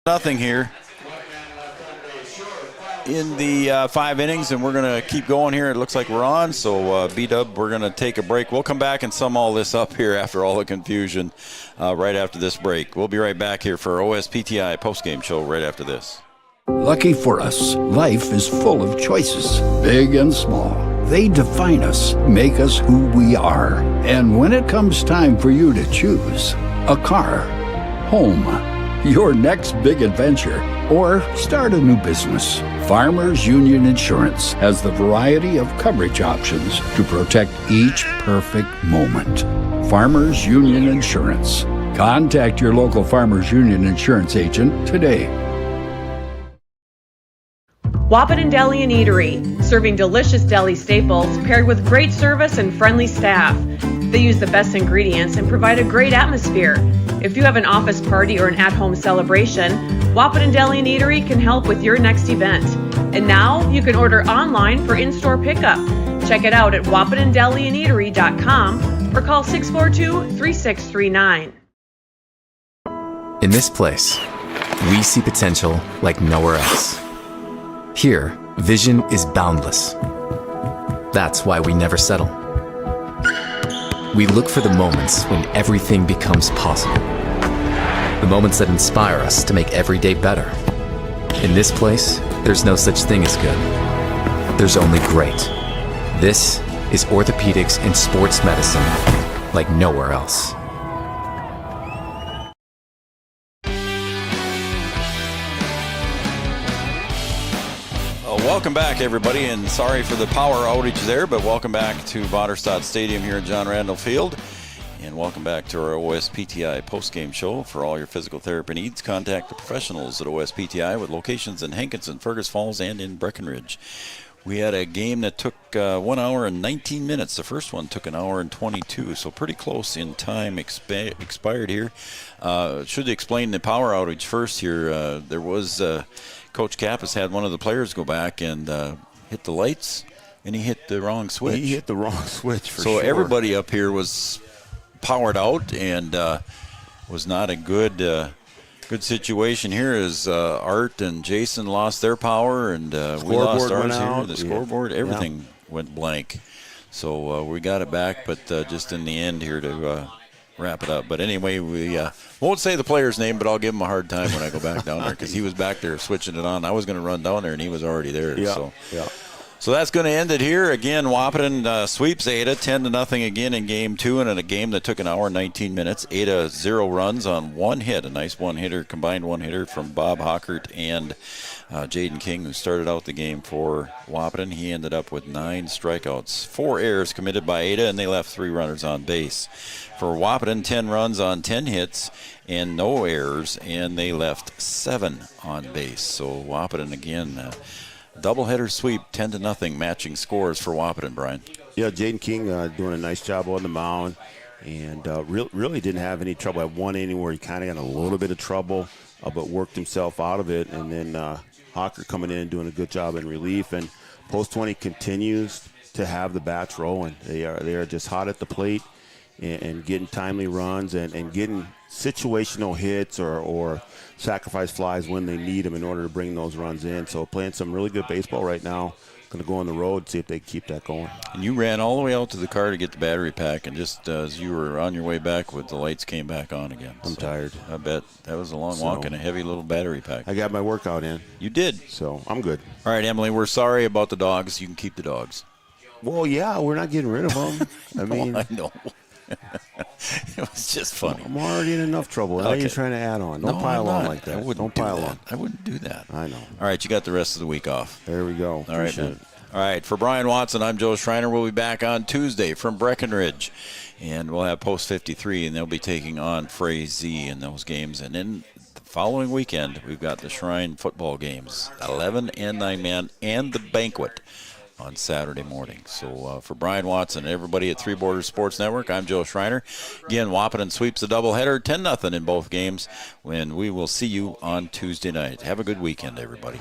Nothing here in the 5 innings, and we're going to keep going here. It looks like we're on, so B-Dub, we're going to take a break. We'll come back and sum all this up here after all the confusion right after this break. We'll be right back here for our OSPTI postgame show right after this. Lucky for us, life is full of choices, big and small. They define us, make us who we are. And when it comes time for you to choose a car, home, your next big adventure, or start a new business, Farmers Union Insurance has the variety of coverage options to protect each perfect moment. Farmers Union Insurance. Contact your local Farmers Union Insurance agent today. Wahpeton Deli and Eatery, serving delicious deli staples paired with great service and friendly staff. They use the best ingredients and provide a great atmosphere. If you have an office party or an at-home celebration, Wahpeton Deli and Eatery can help with your next event. And now you can order online for in-store pickup. Check it out at wahpetondeliandeatery.com or call 642-3639. In this place, we see potential like nowhere else. Here, vision is boundless. That's why we never settle. We look for the moments when everything becomes possible. The moments that inspire us to make every day better. In this place, there's no such thing as good. There's only great. This is orthopedics and sports medicine like nowhere else. Welcome back, everybody, and sorry for the power outage there, but welcome back to Vaderstad Stadium here at John Randall Field, and welcome back to our OSPTI postgame show. For all your physical therapy needs, contact the professionals at OSPTI with locations in Hankinson, Fergus Falls, and in Breckenridge. We had a game that took 1 hour and 19 minutes. The first one took 1 hour and 22, so pretty close in time expired here. Should explain the power outage first here. There was... Coach Kappas had one of the players go back and hit the lights, and he hit the wrong switch. He hit the wrong switch for so sure. Everybody up here was powered out, and was not a good situation here as Art and Jason lost their power, and we lost ours here. The scoreboard, everything went blank. So we got it back, but just in the end here to wrap it up. But anyway, we won't say the player's name, but I'll give him a hard time when I go back down there because he was back there switching it on. I was going to run down there, and he was already there. So that's going to end it here. Again, Wahpeton sweeps Ada 10-0 again in Game 2, and in a game that took 1 hour and 19 minutes. Ada 0 runs on one hit, a nice one-hitter, combined one-hitter from Bob Hockert and Jaden King, who started out the game for Wahpeton. He ended up with 9 strikeouts, 4 errors committed by Ada, and they left 3 runners on base. For Wahpeton, 10 runs on 10 hits and no errors, and they left 7 on base. So Wahpeton again, doubleheader sweep, 10-0, matching scores for Wahpeton, Brian. Yeah, Jaden King doing a nice job on the mound, and really didn't have any trouble. At one inning where he kind of got a little bit of trouble, but worked himself out of it, and then Hawker coming in and doing a good job in relief. And Post 20 continues to have the bats rolling. They are just hot at the plate and getting timely runs and getting situational hits or sacrifice flies when they need them in order to bring those runs in. So playing some really good baseball right now. Going to go on the road, see if they keep that going. And you ran all the way out to the car to get the battery pack, and just as you were on your way back, the lights came back on again. I'm tired. I bet that was a long walk and a heavy little battery pack. I got my workout in. You did. So I'm good. All right, Emily, we're sorry about the dogs. You can keep the dogs. Well, yeah, we're not getting rid of them. I mean, I know. It was just funny. I'm already in enough trouble. Now you're trying to add on. Don't pile on like that. Don't pile on. I wouldn't do that. I know. All right, you got the rest of the week off. There we go. All right, man. All right, for Brian Watson, I'm Joe Schreiner. We'll be back on Tuesday from Breckenridge, and we'll have Post 53, and they'll be taking on Frazee in those games. And then the following weekend, we've got the Shrine football games, 11 and 9-man, and the banquet on Saturday morning. So for Brian Watson and everybody at Three Borders Sports Network, I'm Joe Schreiner. Again, Wahpeton sweeps the doubleheader, 10-0 in both games, when we will see you on Tuesday night. Have a good weekend, everybody.